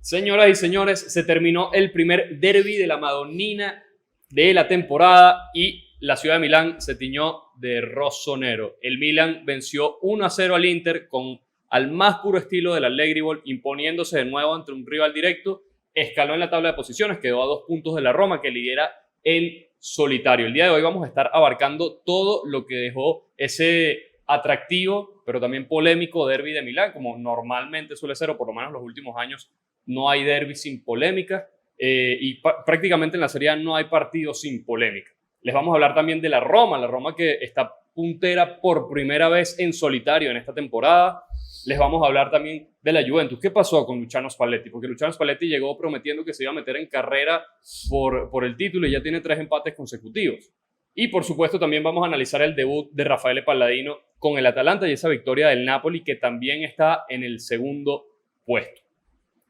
Señoras y señores, se terminó el primer derbi de la Madonnina de la temporada y la ciudad de Milán se tiñó de rossonero. El Milan venció 1-0 al Inter con al más puro estilo del Allegri Ball, imponiéndose de nuevo ante un rival directo. Escaló en la tabla de posiciones, quedó a 2 puntos de la Roma, que lidera en solitario. El día de hoy vamos a estar abarcando todo lo que dejó ese atractivo, pero también polémico derbi de Milán, como normalmente suele ser, o por lo menos los últimos años no hay derbi sin polémica, y prácticamente en la Serie A no hay partido sin polémica. Les vamos a hablar también de la Roma que está puntera por primera vez en solitario en esta temporada. Les vamos a hablar también de la Juventus. ¿Qué pasó con Luciano Spalletti? Porque Luciano Spalletti llegó prometiendo que se iba a meter en carrera por el título y ya tiene 3 empates consecutivos. Y por supuesto también vamos a analizar el debut de Raffaele Palladino con el Atalanta y esa victoria del Napoli, que también está en el segundo puesto.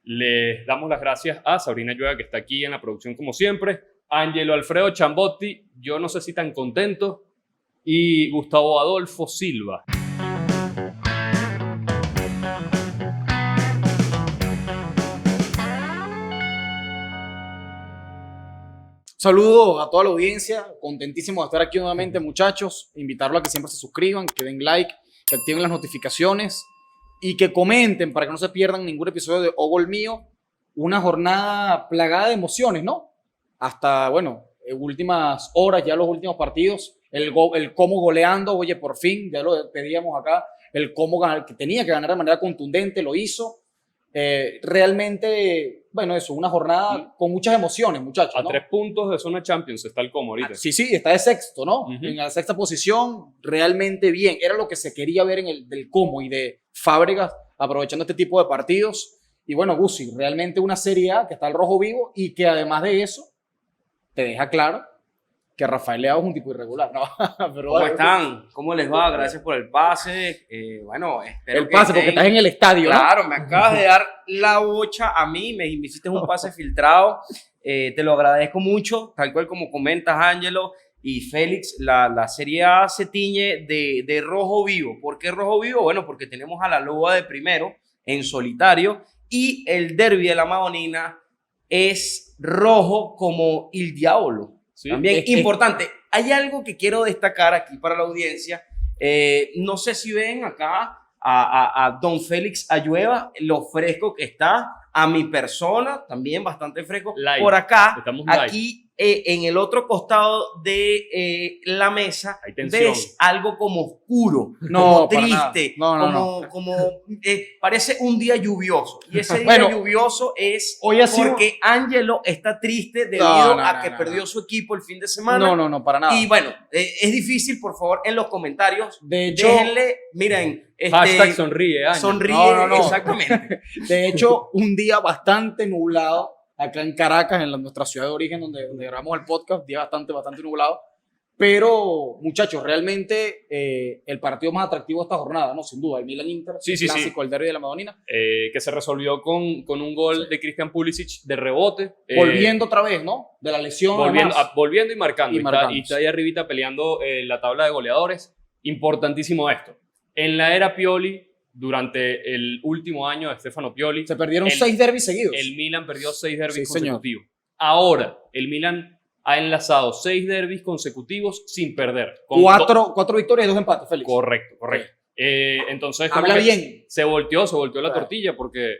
Les damos las gracias a Sabrina Llueva, que está aquí en la producción como siempre, a Angelo Alfredo Chambotti, yo no sé si tan contento, y Gustavo Adolfo Silva. Saludos a toda la audiencia, contentísimo de estar aquí nuevamente, muchachos. Invitarlos a que siempre se suscriban, que den like, que activen las notificaciones y que comenten para que no se pierdan ningún episodio de O Gol Mío. Una jornada plagada de emociones, ¿no? Hasta, bueno, últimas horas, ya los últimos partidos, el Como goleando, oye, por fin, ya lo pedíamos acá, el Como que tenía que ganar de manera contundente, lo hizo. Realmente, bueno, eso, una jornada con muchas emociones, muchachos, A ¿no? 3 puntos de zona Champions está el Como ahorita. Sí, está de sexto, ¿no? Uh-huh. En la sexta posición, realmente bien. Era lo que se quería ver en el del Como y de Fábregas, aprovechando este tipo de partidos. Y bueno, Guzzi, realmente una Serie A que está al rojo vivo y que además de eso, te deja claro que Rafael Leao es un tipo irregular, ¿no? Pero ¿cómo están? ¿Cómo les va? Gracias por el pase. Bueno, espero el pase, porque estás en el estadio, claro, ¿no? Me acabas de dar la bocha a mí, me hiciste un pase filtrado. Te lo agradezco mucho, tal cual como comentas, Ángelo y Félix. La Serie A se tiñe de rojo vivo. ¿Por qué rojo vivo? Bueno, porque tenemos a la Loba de primero en solitario y el derbi de la Madonnina es rojo como el diablo. Sí, también importante. Hay algo que quiero destacar aquí para la audiencia. No sé si ven acá a don Félix Ayueva, lo fresco que está, a mi persona, también bastante fresco. Live. Por acá, estamos aquí en el otro costado de la mesa, ves algo como oscuro, como triste, como parece un día lluvioso. Y ese día lluvioso es porque Ángelo está triste debido a que perdió su equipo el fin de semana. No, para nada. Y bueno, es difícil, por favor, en los comentarios, de hecho, déjenle, miren, hashtag sonríe, Ángel. Sonríe, exactamente. De hecho, un día bastante nublado acá en Caracas, en nuestra ciudad de origen, donde grabamos el podcast, día bastante nublado. Pero, muchachos, realmente el partido más atractivo de esta jornada, ¿no? Sin duda, el Milan-Inter, el clásico, el derbi de la Madonnina. Que se resolvió con un gol de Christian Pulisic de rebote. Volviendo otra vez, ¿no? De la lesión. Volviendo y marcando. Y está ahí arribita peleando la tabla de goleadores. Importantísimo esto. En la era Pioli, durante el último año de Stefano Pioli, se perdieron 6 derbis seguidos. El Milan perdió 6 derbis consecutivos. Ahora, el Milan ha enlazado 6 derbis consecutivos sin perder. Con 4 victorias y 2 empates, Félix. Correcto. Entonces, habla bien. Se volteó la tortilla porque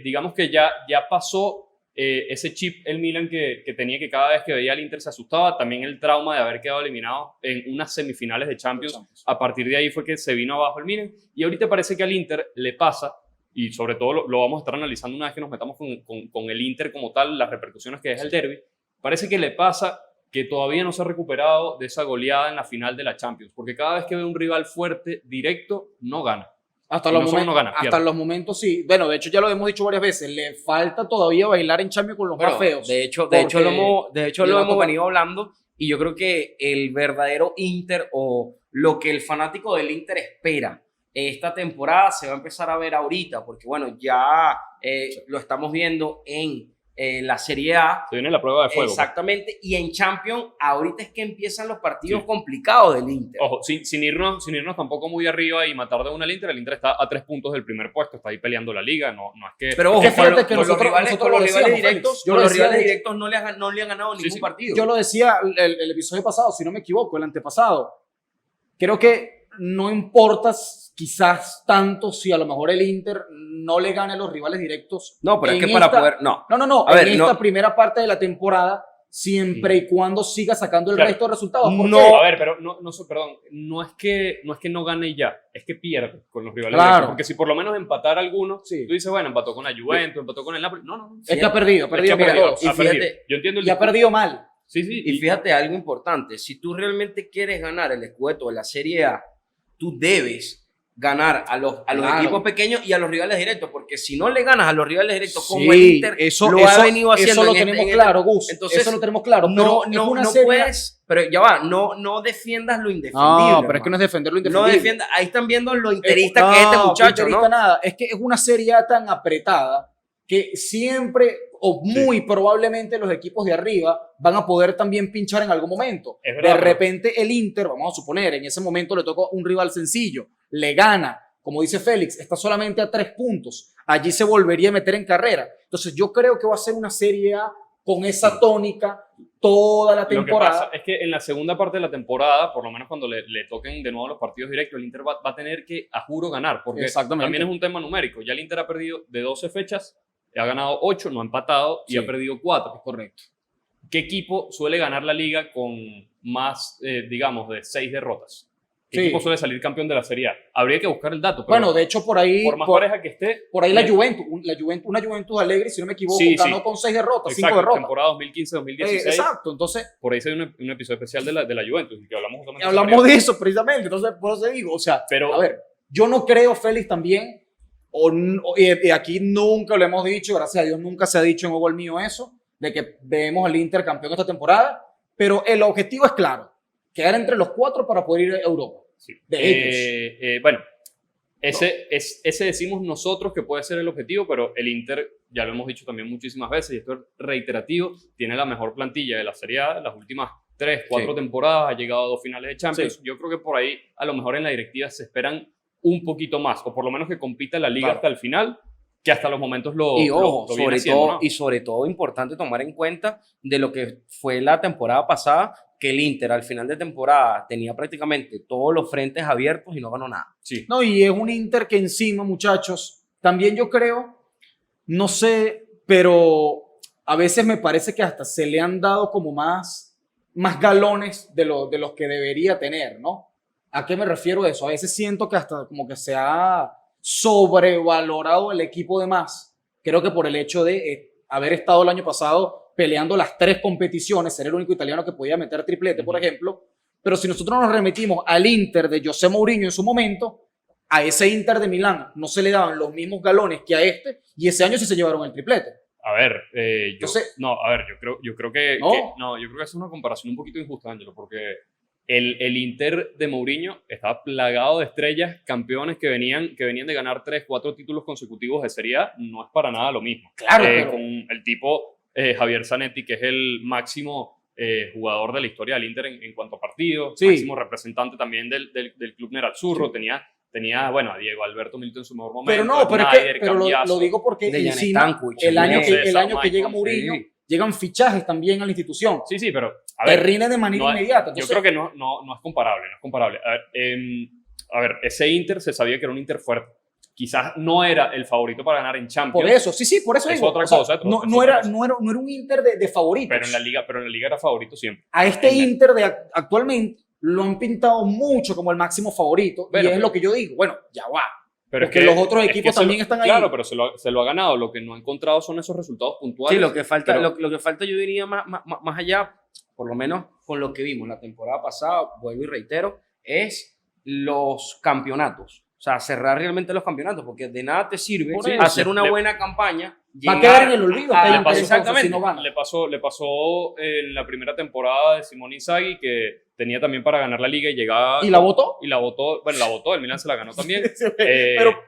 digamos que ya pasó ese chip el Milan que tenía, que cada vez que veía al Inter se asustaba. También el trauma de haber quedado eliminado en unas semifinales de Champions. A partir de ahí fue que se vino abajo el Milan. Y ahorita parece que al Inter le pasa, y sobre todo lo vamos a estar analizando una vez que nos metamos con el Inter como tal, las repercusiones que deja el derbi. Parece que le pasa que todavía no se ha recuperado de esa goleada en la final de la Champions, porque cada vez que ve un rival fuerte, directo, no gana. Hasta los momentos sí. Bueno, de hecho ya lo hemos dicho varias veces, le falta todavía bailar en Champions con los más feos. De hecho lo hemos venido hablando, y yo creo que el verdadero Inter, o lo que el fanático del Inter espera esta temporada, se va a empezar a ver ahorita, porque bueno, ya lo estamos viendo en la Serie A. Se viene la prueba de fuego. Exactamente, y en Champions ahorita es que empiezan los partidos complicados del Inter. Ojo, sin irnos tampoco muy arriba y matar de una al Inter, el Inter está a 3 puntos del primer puesto, está ahí peleando la liga, no es que... Pero ojo, es que fíjate que con los rivales lo decíamos, directos, Félix. Yo con lo los decía, rivales directos no le han ganado ningún sí. partido. Yo lo decía el episodio pasado, si no me equivoco, el antepasado. Creo que no importa quizás tanto si a lo mejor el Inter no le gane a los rivales directos. No, pero es en que para esta- poder... No. No, A ver, en esta primera parte de la temporada, siempre y cuando siga sacando el Claro. resto de resultados. ¿Por No. qué? A ver, pero perdón, no es que no gane ya, es que pierde con los rivales Claro. directos, porque si por lo menos empatar algunos, Sí. tú dices, bueno, empató con la Juventus, empató con el Napoli, no. Es que ha perdido, Es que mira, todos. Y ha perdido. fíjate, Yo entiendo el Y ha discurso. perdido mal. Sí, Y fíjate algo importante, si tú realmente quieres ganar el Scudetto de la Serie A, tú debes ganar a los Claro. equipos pequeños y a los rivales directos, porque si no le ganas a los rivales directos como Sí, el Inter lo ha venido haciendo Eso lo en este- tenemos en claro, Gus. Entonces, eso lo tenemos claro. no, pero es no, una no serie- puedes, pero ya va, no defiendas lo indefendible. No, pero es que no hermano. es defender lo No indefendible. defiendas, ahí están viendo lo interista que es este muchacho, interista ¿no? nada. Es que es una serie tan apretada que siempre o muy probablemente los equipos de arriba van a poder también pinchar en algún momento. Es verdad, De pero- repente el Inter, vamos a suponer, en ese momento le tocó un rival sencillo, le gana, como dice Félix, está solamente a 3 puntos. Allí se volvería a meter en carrera. Entonces yo creo que va a ser una Serie A con esa tónica toda la Lo que temporada. pasa es que en la segunda parte de la temporada, por lo menos cuando le toquen de nuevo los partidos directos, el Inter va a tener que, a juro, ganar, porque Exactamente. también es un tema numérico. Ya el Inter ha perdido de 12 fechas, ha ganado 8, no ha empatado y Sí. ha perdido 4. Correcto. ¿Qué equipo suele ganar la liga con más, digamos, de 6 derrotas? ¿Qué Sí. equipo suele salir campeón de la Serie A? Habría que buscar el dato, pero Bueno, de hecho, por ahí, por más por, pareja que esté... por ahí la eh, Juventus, una Juventus alegre, si no me equivoco, Sí, ganó sí. con 6 derrotas, 5 Exacto, derrotas. temporada 2015-2016. Exacto, entonces Por ahí se dio un episodio especial de la Juventus, que hablamos justamente hablamos de eso precisamente, entonces por eso digo, o sea, Pero- a ver, yo no creo, Félix, también, y aquí nunca lo hemos dicho, gracias a Dios nunca se ha dicho en Hugo el Mío eso, de que vemos al Inter campeón esta temporada, pero el objetivo es claro, quedar entre los 4 para poder ir a Europa. Sí. De ellos. Bueno, ese decimos nosotros que puede ser el objetivo, pero el Inter, ya lo hemos dicho también muchísimas veces, y esto es reiterativo, tiene la mejor plantilla de la Serie A, las últimas 3, 4 Sí. temporadas, ha llegado a 2 finales de Champions. Sí. Yo creo que por ahí, a lo mejor en la directiva se esperan un poquito más, o por lo menos que compita la liga Claro. hasta el final, que hasta los momentos lo Y ojo, lo viene sobre haciendo, todo, ¿no? y sobre todo importante tomar en cuenta de lo que fue la temporada pasada, que el Inter al final de temporada tenía prácticamente todos los frentes abiertos y no ganó nada. Sí. No, y es un Inter que encima, muchachos, también yo creo, no sé, pero a veces me parece que hasta se le han dado como más galones de los que debería tener, ¿no? ¿A qué me refiero a eso? A veces siento que hasta como que se ha sobrevalorado el equipo de más. Creo que por el hecho de haber estado el año pasado peleando las 3 competiciones, ser el único italiano que podía meter triplete, por ejemplo. Pero si nosotros nos remitimos al Inter de José Mourinho en su momento, a ese Inter de Milán no se le daban los mismos galones que a este, y ese año sí se llevaron el triplete. A ver, Entonces- yo creo que, No. yo creo que es una comparación un poquito injusta, Ángelo, porque el Inter de Mourinho estaba plagado de estrellas, campeones que venían de ganar 3, 4 títulos consecutivos de Serie A, no es para nada lo mismo. Claro, pero- Con el tipo Javier Zanetti, que es el máximo jugador de la historia del Inter en cuanto a partidos, Sí. máximo representante también del club Nerazzurro, tenía, bueno, a Diego Alberto Milito en su mejor momento. Pero no, pero es que Snyder, pero lo Cambiaso. digo porque De encima, Stankovic, el año, también. el año que Michael, llega Mourinho, sí. llegan fichajes también a la institución. Sí, pero a Te ver, rinde de manera no es- inmediata. yo Entonces, creo que no es comparable, no es comparable. A ver, ese Inter se sabía que era un Inter fuerte. Quizás no era el favorito para ganar en Champions. por eso, sí, por eso Es digo, otra o sea, cosa, no, es no otra era, cosa. no era un Inter de favoritos. Pero en la liga era favorito siempre. A este En la- Inter de actualmente lo han pintado mucho como el máximo favorito, Bueno, y es pero- lo que yo digo. Bueno, ya va. Pero Porque los otros equipos también están ahí. Claro, pero se lo ha ganado. Lo que no ha encontrado son esos resultados puntuales. Sí, lo que falta, pero- lo que falta yo diría más allá, por lo menos con lo que vimos la temporada pasada, vuelvo y reitero, es los campeonatos. O sea, cerrar realmente los campeonatos, porque de nada te sirve Por eso. hacer una buena campaña. Va a llegar quedar en el olvido. a- este le Inter, pasó entonces, exactamente. si no gana. Le pasó en la primera temporada de Simone Inzaghi, que tenía también para ganar la liga y llegaba... ¿Y la votó? Y la votó, bueno, la votó, el Milan se la ganó también.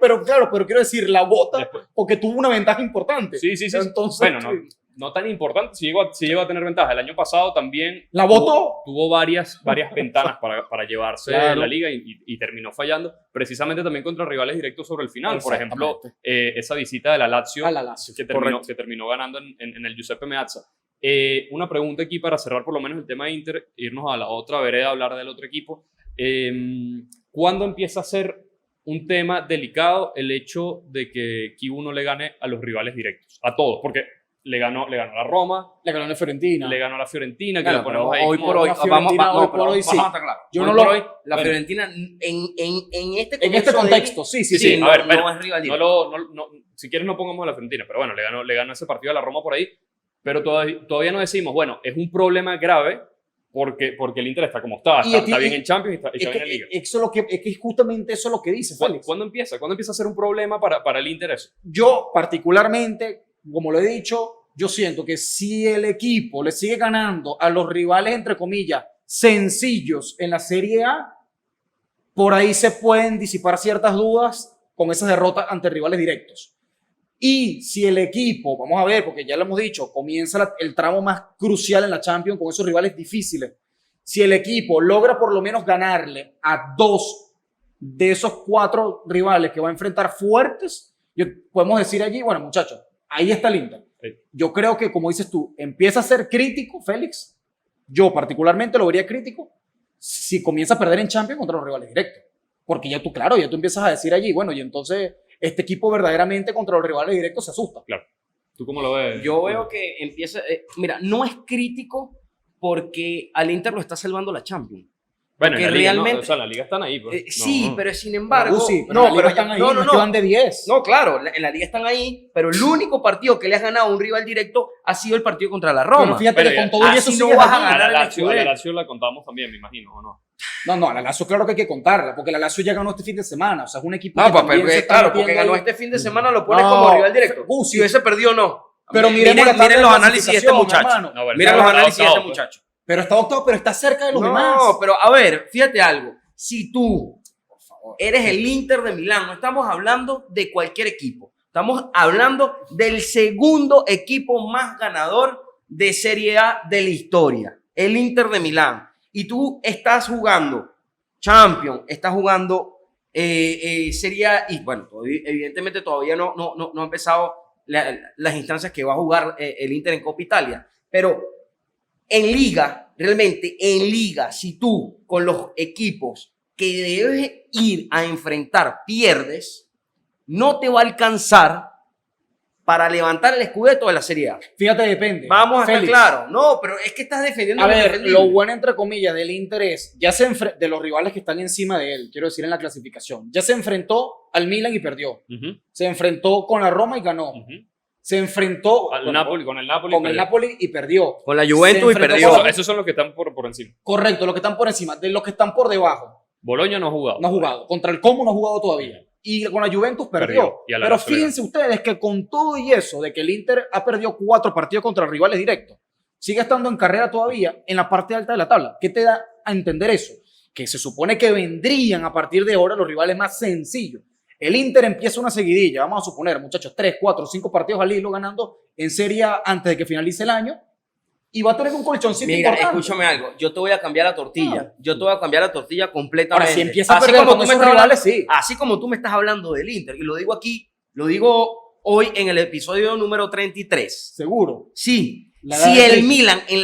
Pero claro, pero quiero decir, la vota Después- porque tuvo una ventaja importante. Sí. Entonces, Bueno, no, no tan importante, sí llegó a tener ventaja. El año pasado también ¿La votó? tuvo varias ventanas para llevarse Claro. la liga y terminó fallando, precisamente también contra rivales directos sobre el final. Por ejemplo, esa visita de la Lazio, A la Lazio, que terminó ganando en el Giuseppe Meazza. Una pregunta aquí para cerrar por lo menos el tema de Inter, irnos a la otra vereda, hablar del otro equipo. ¿Cuándo empieza a ser un tema delicado el hecho de que Kivu no le gane a los rivales directos? A todos, porque le ganó a la Roma, Le ganó a Fiorentina. le ganó a la Fiorentina, que Claro, la ponemos pero ahí hoy como- por hoy, la Fiorentina hoy por hoy sí. vamos a estar claros. Yo Hoy no por lo- hoy, la bueno. Fiorentina en este En este contexto, sí. Sí, no, a ver, no bueno, es rival no directo. si quieres no pongamos a la Fiorentina, pero bueno, le ganó ese partido a la Roma por ahí, pero todavía no decimos, bueno, es un problema grave porque el Inter está como está, Y está y- bien en Champions y Es está que, bien en Liga. es que justamente eso es lo que dice Félix. ¿Cuándo empieza? ¿Cuándo empieza a ser un problema para el Inter eso? Yo particularmente, como lo he dicho, yo siento que si el equipo le sigue ganando a los rivales, entre comillas, sencillos en la Serie A, por ahí se pueden disipar ciertas dudas con esas derrotas ante rivales directos. Y si el equipo, vamos a ver, porque ya lo hemos dicho, comienza el tramo más crucial en la Champions con esos rivales difíciles. Si el equipo logra por lo menos ganarle a 2 de esos 4 rivales que va a enfrentar fuertes, podemos decir allí, bueno, muchachos, ahí está el Inter. Sí. Yo creo que, como dices tú, empieza a ser crítico, Félix. Yo particularmente lo vería crítico si comienza a perder en Champions contra los rivales directos. Porque ya tú empiezas a decir allí, bueno, y entonces este equipo verdaderamente contra los rivales directos se asusta. ¿Tú cómo lo ves? Yo veo que empieza. Mira, no es crítico porque al Inter lo está salvando la Champions. Bueno, en porque la Liga, realmente- ¿no? O sea, en la Liga están ahí. Pues. Sí, No. pero sin embargo. Sí, pero en la Liga están ahí, no es que van de 10. No, claro, en la liga están ahí, pero el único partido que le has ganado a un rival directo ha sido el partido contra la Roma. Pero fíjate Bueno, que ya, con todo y eso así no sigues vas a allí. A ganar la el Lazio, Scudetto. la contamos también, me imagino, ¿o no? No, a la Lazio claro que hay que contarla, porque la Lazio ya ganó este fin de semana. O sea, es un equipo No, que pues, también se está claro, porque metiendo ganó ahí. este fin de semana, lo pones No, como rival directo. sí. Si hubiese perdido, no. Pero miremos la tabla miren de los análisis de este clasificación, muchacho. hermano. No, bueno, Miren está los análisis de octavo, este pues. muchacho. Pero está octavo, pero está cerca de los demás. No, pero a ver, fíjate algo. Si tú eres el Inter de Milán, no estamos hablando de cualquier equipo. Estamos hablando del segundo equipo más ganador de Serie A de la historia, el Inter de Milán. Y tú estás jugando Champions, estás jugando Serie A y bueno, evidentemente todavía no ha empezado las instancias que va a jugar el Inter en Copa Italia. Pero en Liga, realmente en Liga, si tú con los equipos que debes ir a enfrentar pierdes, no te va a alcanzar para levantar el Scudetto de la Serie A. Fíjate, depende. Vamos a estar Félix. claros. No, pero es que estás defendiendo A lo ver, indefendible. lo bueno entre comillas del Inter es, de los rivales que están encima de él, quiero decir en la clasificación, ya se enfrentó al Milan y perdió. Ujú, Se enfrentó con la Roma y ganó. ujú. Se enfrentó Con el Napoli con el perdió. Napoli y perdió. Con la Juventus Se y enfrentó perdió. con- Esos son los que están por encima. Correcto, los que están por encima. De los que están por debajo, Boloña no ha jugado. no ha jugado. Contra el Como no ha jugado todavía. Y con la Juventus perdió. Y a la Pero Lazio le fíjense ustedes que con todo y eso, de que el Inter ha perdido 4 partidos contra rivales directos, sigue estando en carrera todavía en la parte alta de la tabla. ¿Qué te da a entender eso? Que se supone que vendrían a partir de ahora los rivales más sencillos. El Inter empieza una seguidilla, vamos a suponer, muchachos, 3, 4, 5 partidos al hilo ganando en Serie A antes de que finalice el año y va a tener un colchoncito Mira, importante. escúchame algo. Yo te voy a cambiar la tortilla. No. Yo te voy a cambiar la tortilla completamente. Ahora, si empieza a Así perder como con tú me esos estás rivales, hablando- sí. Así como tú me estás hablando del Inter, y lo digo aquí, lo digo hoy en el episodio número 33. Seguro. Sí, La si edad de el Cristo. Milan en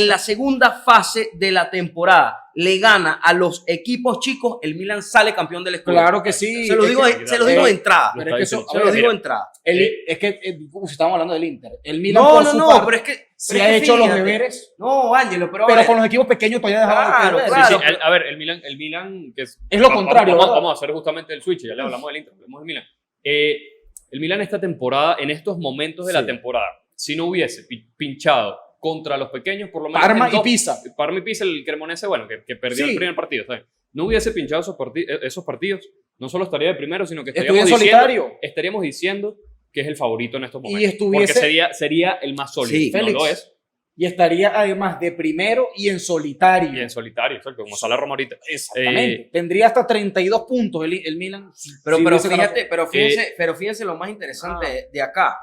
la segunda fase de la temporada le gana a los equipos chicos, el Milan sale campeón del Scudetto. Claro que sí. Se lo Es digo, que- se lo digo de entrada. Pero es que eso- Se lo digo de entrada. es que si estamos hablando del Inter. El Milan No, por no, su no, parte, pero es que sí ha hecho los fíjate. deberes, No, Ángelo, pero, a pero ver, con los equipos pequeños todavía ha dejado de Claro, deber. claro. Sí, a ver, el Milan que es Es lo contrario, ¿verdad? Vamos a hacer justamente el switch, ya le hablamos del Inter, hablamos del Milan. El Milan esta temporada, en estos momentos de la Sí. temporada, si no hubiese pinchado contra los pequeños, por lo menos Parma en y dos- Pisa. Parma y Pisa, el cremonese, bueno, que perdió Sí. el primer partido, ¿sabes? No hubiese pinchado esos partidos, no solo estaría de primero, sino que Estuviera estaríamos en diciendo, solitario. estaríamos diciendo que es el favorito en estos momentos. Y estuviese- Porque sería el más sólido. Sí, no Félix. lo es. Y estaría además de primero y en solitario. Y en solitario, exacto, como sale Roma ahorita. Exactamente. Tendría hasta 32 puntos el Milan. Pero hubiese ganado. fíjate, pero fíjense lo más interesante de acá.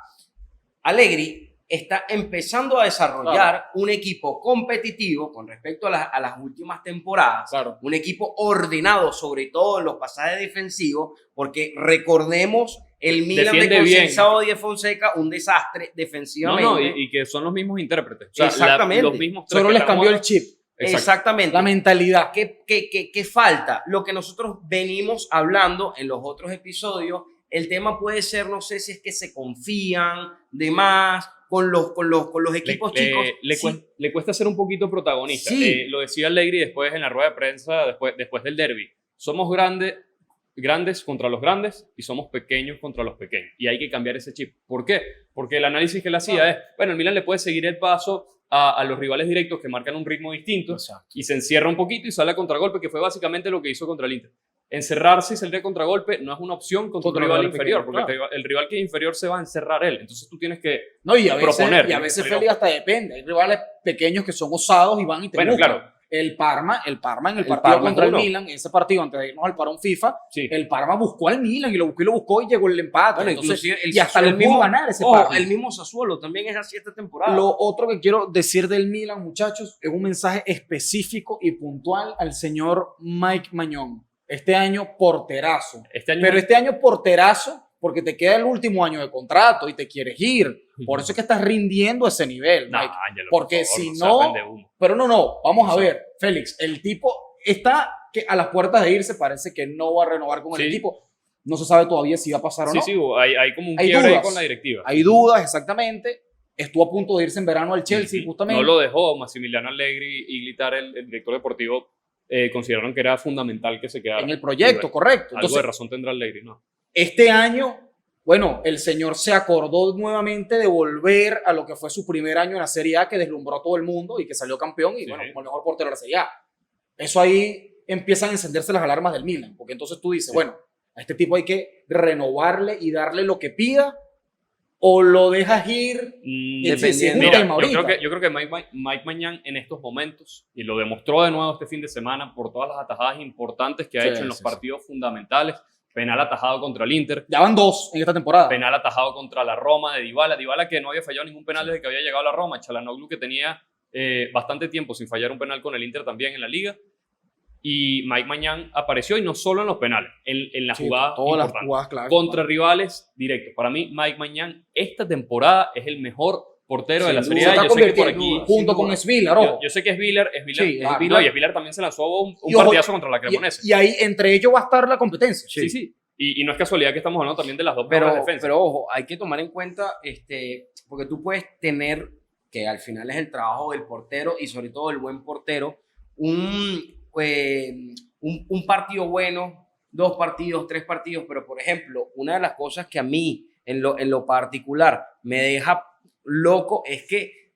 Allegri está empezando a desarrollar un equipo competitivo con respecto a las últimas temporadas, Claro. un equipo ordenado, sobre todo en los pasajes defensivos, porque recordemos el Milan de Defiende bien. Conceição y Fonseca, un desastre defensivamente. No, y que son los mismos intérpretes. O sea, Exactamente. los mismos tres Solo que les están cambió el jugando. chip, Exactamente. la mentalidad. ¿Qué falta? Lo que nosotros venimos hablando en los otros episodios, el tema puede ser, no sé si es que se confían de más con los equipos chicos. Le cuesta ser un poquito protagonista. Sí. Lo decía Allegri después en la rueda de prensa, después del derby. Somos grandes contra los grandes y somos pequeños contra los pequeños. Y hay que cambiar ese chip. ¿Por qué? Porque el análisis que él hacía es, bueno, el Milan le puede seguir el paso a los rivales directos que marcan un ritmo distinto y se encierra un poquito y sale a contragolpe, que fue básicamente lo que hizo contra el Inter. Encerrarse y salir a contragolpe no es una opción contra un rival inferior, pequeño, porque el rival que es inferior se va a encerrar él. Entonces tú tienes que No, y a veces, proponer. y a veces Pero- Félix, hasta depende. Hay rivales pequeños que son osados y van y te Bueno, buscan. claro. El Parma en el partido Parma contra el es uno. Milan, ese partido antes de irnos al parón FIFA, Sí. el Parma buscó al Milan y lo buscó y llegó el empate. Bueno, Entonces, inclusive el y hasta Sassuolo le pudo ganar ese Parma. el mismo Sassuolo también es así esta temporada. Lo otro que quiero decir del Milan, muchachos, es un mensaje específico y puntual al señor Mike Mañón. Este año porterazo. Este año Pero este año porterazo porque te queda el último año de contrato y te quieres ir. Por eso es que estás rindiendo a ese nivel, No, Mike. Ángelo, por Porque favor, si se no, vende humo. pero no, vamos a Sí. ver, Félix, el tipo está que a las puertas de irse, parece que no va a renovar con el Sí. equipo. No se sabe todavía si va a pasar o Sí, no. sí, hay como un Hay quiebre ahí dudas. con la directiva. Hay dudas, exactamente. Estuvo a punto de irse en verano al Chelsea, justamente. No lo dejó Massimiliano Allegri y Glitar, el director deportivo, consideraron que era fundamental que se quedara. En el proyecto, correcto. Algo de Entonces, razón tendrá Allegri, ¿no? este año, bueno, el señor se acordó nuevamente de volver a lo que fue su primer año en la Serie A, que deslumbró a todo el mundo y que salió campeón y, Sí, bueno, sí. como el mejor portero de la Serie A. Eso ahí empiezan a encenderse las alarmas del Milan, porque entonces tú dices, Sí. bueno, a este tipo hay que renovarle y darle lo que pida, o lo dejas ir. Dependiendo. Mira, Mira, tema ahorita. yo creo que Mike Mañán en estos momentos, y lo demostró de nuevo este fin de semana por todas las atajadas importantes que ha Sí, hecho en los sí, sí. partidos fundamentales, penal atajado contra el Inter, Ya van 2 en esta temporada. penal atajado contra la Roma de Dybala que no había fallado ningún penal desde que había llegado a la Roma, Çalhanoğlu que tenía bastante tiempo sin fallar un penal con el Inter también en la liga, y Mike Mañán apareció y no solo en los penales, en las Sí, jugadas todas las importantes. jugadas claves. Contra rivales directos. Para mí, Mike Mañán esta temporada es el mejor portero de la Sin Serie duda. A. Se Yo está sé que por convirtiendo aquí... junto sin con duda. Svila, Yo sé que es Villar, Sí, claro. no, y Villar también se lanzó un Y ojo, partidazo contra la Cremonese. Y ahí entre ellos va a estar la competencia. Sí, sí. Y no es casualidad que estamos hablando también de las dos mejores defensas. Pero ojo, hay que tomar en cuenta, porque tú puedes tener, que al final es el trabajo del portero y sobre todo el buen portero, un partido bueno, 2 partidos, 3 partidos, pero por ejemplo, una de las cosas que a mí en lo particular me deja loco es que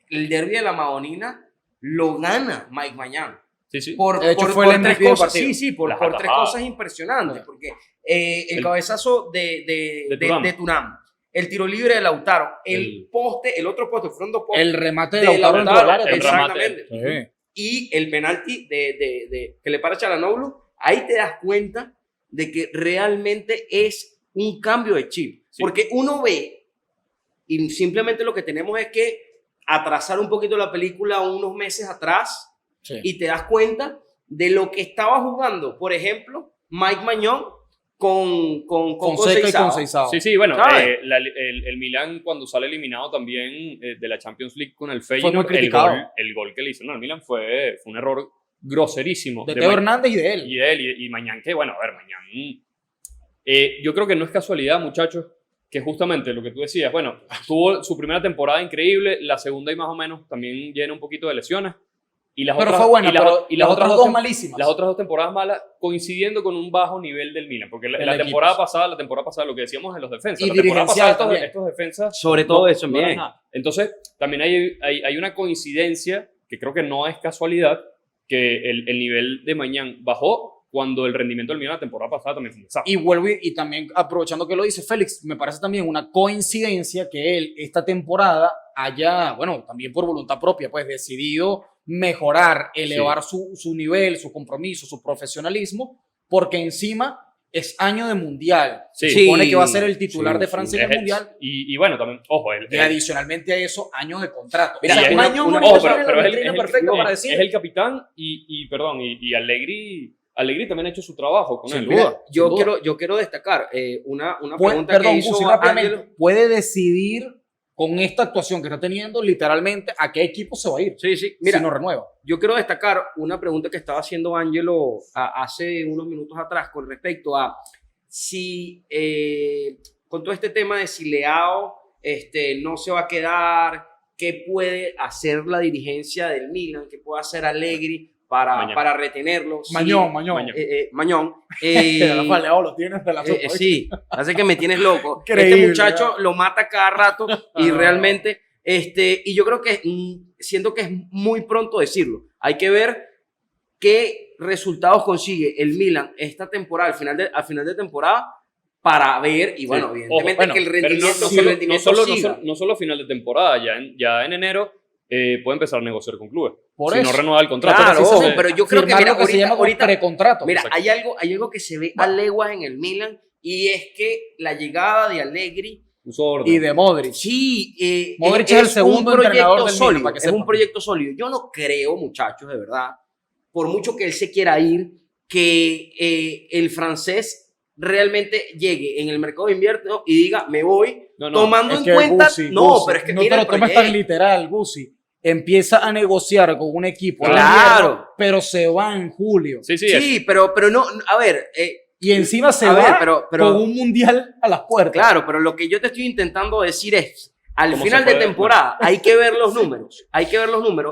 el derbi de la Madonina lo gana Mike Mañán. Sí, sí. De hecho, fue el tres MVP del cosas, partido. sí, por Las tres atajadas. cosas impresionantes, porque el El- cabezazo de Thuram. Thuram, el tiro libre de Lautaro, el El- poste, el otro poste, fueron 2 postes, El remate de de Lautaro dentro del área. el también. remate. exactamente, Sí. y el penalti que le para Çalhanoğlu, ahí te das cuenta de que realmente es un cambio de chip, Sí. porque uno ve y simplemente lo que tenemos es que atrasar un poquito la película unos meses atrás Sí. y te das cuenta de lo que estaba jugando, por ejemplo, Mike Mañón con Fonseca y Conceição. Conceição. Sí, sí, bueno, ¿Sabes? el Milan cuando sale eliminado también de la Champions League con el muy Feyenoord, criticado. el gol que le hizo, no, el Milan fue un error groserísimo. De de Teo Mike- Hernández y de él. Y de él, y Mañán, que bueno, a ver, Mañán. Yo creo que no es casualidad, muchachos, que justamente lo que tú decías, bueno, tuvo su primera temporada increíble, la segunda y más o menos también llena un poquito de lesiones. Y las Pero otras, fue buena, y las, pero y las otras dos tem- malísimas. Las otras 2 temporadas malas coincidiendo con un bajo nivel del Milan, porque la, El la equipo, temporada sí. pasada, lo que decíamos en los defensas, Y la temporada dirigencial pasada también. estos defensas Sobre todo eso eran también. nada. Entonces, también hay una coincidencia que creo que no es casualidad, que el nivel de Mañán bajó cuando el rendimiento del Milan la temporada pasada también fue un desastre. Y vuelvo y también aprovechando que lo dice Félix, me parece también una coincidencia que él esta temporada haya, bueno, también por voluntad propia, pues decidido mejorar, elevar su nivel, su compromiso, su profesionalismo, porque encima es año de mundial. Sí. Se supone que va a ser el titular Sí, de sí. Francia en el mundial. Y bueno, también, ojo, Y adicionalmente a eso, años de contrato. Mira, o sea, y Mañón una- ahorita ojo, tiene pero la es vitrina el, perfecta para decir. es el capitán perdón, y Allegri también ha hecho su trabajo con Sin él. duda. Mira, yo sin duda. quiero destacar una Puede- pregunta perdón, que hizo Gusi, rápidamente, Ángelo. puede decidir con esta actuación que está teniendo literalmente a qué equipo se va a ir Sí, mira, si no renueva. yo quiero destacar una pregunta que estaba haciendo Ángelo hace unos minutos atrás con respecto a si, con todo este tema de si Leao no se va a quedar, qué puede hacer la dirigencia del Milan, qué puede hacer Allegri Mañón. para retenerlo. Sí, Mañón. Mañón. Rafael Leao lo tienes de la sopa. ¿viste? Sí, hace que me tienes loco. Increíble, Este muchacho ¿verdad? lo mata cada rato y Ah. realmente, y yo creo que siento que es muy pronto decirlo. Hay que ver qué resultados consigue el Milan esta temporada, al final de temporada, para ver, y bueno, Sí. evidentemente Ojo, bueno, que el Pero rendimiento, que el rendimiento siga. no solo final de temporada, ya en enero puede empezar a negociar con clubes. Por si eso. no renueva el contrato. Claro, Entonces, ojo, pero yo creo que, Firmar mira, lo que se llama ahorita, precontrato. mira, Exacto. hay algo que se ve a leguas en el Milan, y es que la llegada de Allegri, puso orden. Y de Modric. sí, Modric es el segundo un entrenador proyecto del Milan, sólido, para que es sepan. un proyecto sólido. Yo no creo, muchachos, de verdad, por mucho que él se quiera ir, que el francés realmente llegue en el mercado de invierno y diga, me voy, No, tomando Es en que cuenta, Gusi, no, Gusi, pero es que no mira te el lo tomes tan proyecto. literal, Gusi. Empieza a negociar con un equipo en Claro. invierno, pero se va en julio. Sí, Sí, pero no, a ver, Y encima se a ver, va pero con un mundial a las puertas. claro, pero lo que yo te estoy intentando decir es, al ¿Cómo final se de puede? temporada hay que ver los números,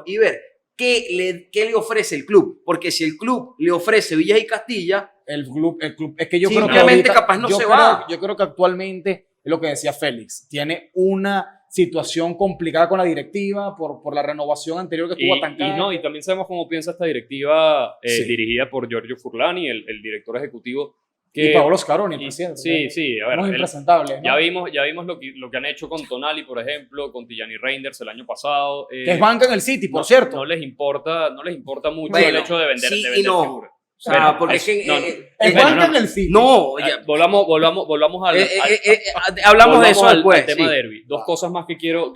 y ver qué le ofrece el club, porque si el club le ofrece Villas y Castilla, El club, es que yo creo que simplemente ahorita, capaz no yo se creo- va. Yo creo que actualmente, es lo que decía Félix, tiene una situación complicada con la directiva por la renovación anterior que estuvo atancada. Y también sabemos cómo piensa esta directiva Sí. dirigida por Giorgio Furlani, el director ejecutivo. Que, Y Paolo Scaroni, el y- presidente. sí, a ver, Unos él- impresentables, ¿no? ya vimos lo que han hecho con Tonali, por ejemplo, con Tijani Reinders el año pasado. Que es banca en el City, por cierto. No les importa mucho Bueno, el hecho de vender, sí de y vender no. figuras. O sea, Bueno, porque eso, es que no, no. Es bueno, banca no. en el City. no, ya, Volvamos hablamos de eso al después. tema sí. derby. Dos cosas más que quiero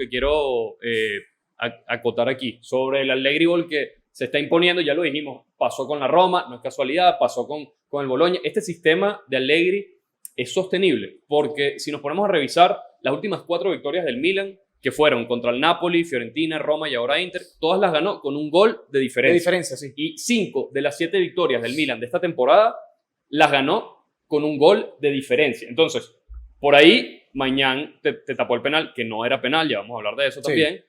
acotar aquí. Sobre el Allegri Ball que se está imponiendo, ya lo dijimos, pasó con la Roma, no es casualidad, pasó con el Bologna. Este sistema de Allegri es sostenible, porque si nos ponemos a revisar las últimas 4 victorias del Milan, que fueron contra el Napoli, Fiorentina, Roma y ahora Inter, todas las ganó con un gol de De diferencia. diferencia, sí. Y 5 de las 7 victorias del Milan de esta temporada las ganó con un gol de diferencia. Entonces, por ahí, Mañán te tapó el penal, que no era penal, ya vamos a hablar de eso Sí. también.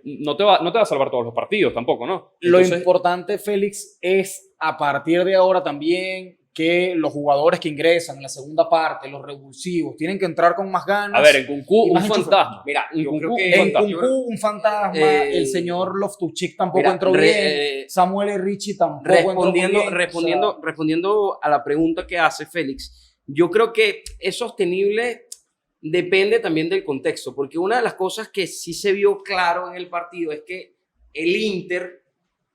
No te va a salvar todos los partidos tampoco, ¿no? Lo Entonces, importante, Félix, es a partir de ahora también que los jugadores que ingresan en la segunda parte, los revulsivos, tienen que entrar con más ganas. a ver, en Kunku Y un más enchufado. fantasma. Mira, En yo Kunku, creo que- un En fantasma. Kunku, un fantasma. El señor Loftus-Cheek tampoco mira, entró bien. Samuel Enrichi tampoco entró muy bien. Respondiendo a la pregunta que hace Félix, yo creo que es sostenible, depende también del contexto, porque una de las cosas que sí se vio claro en el partido es que el Inter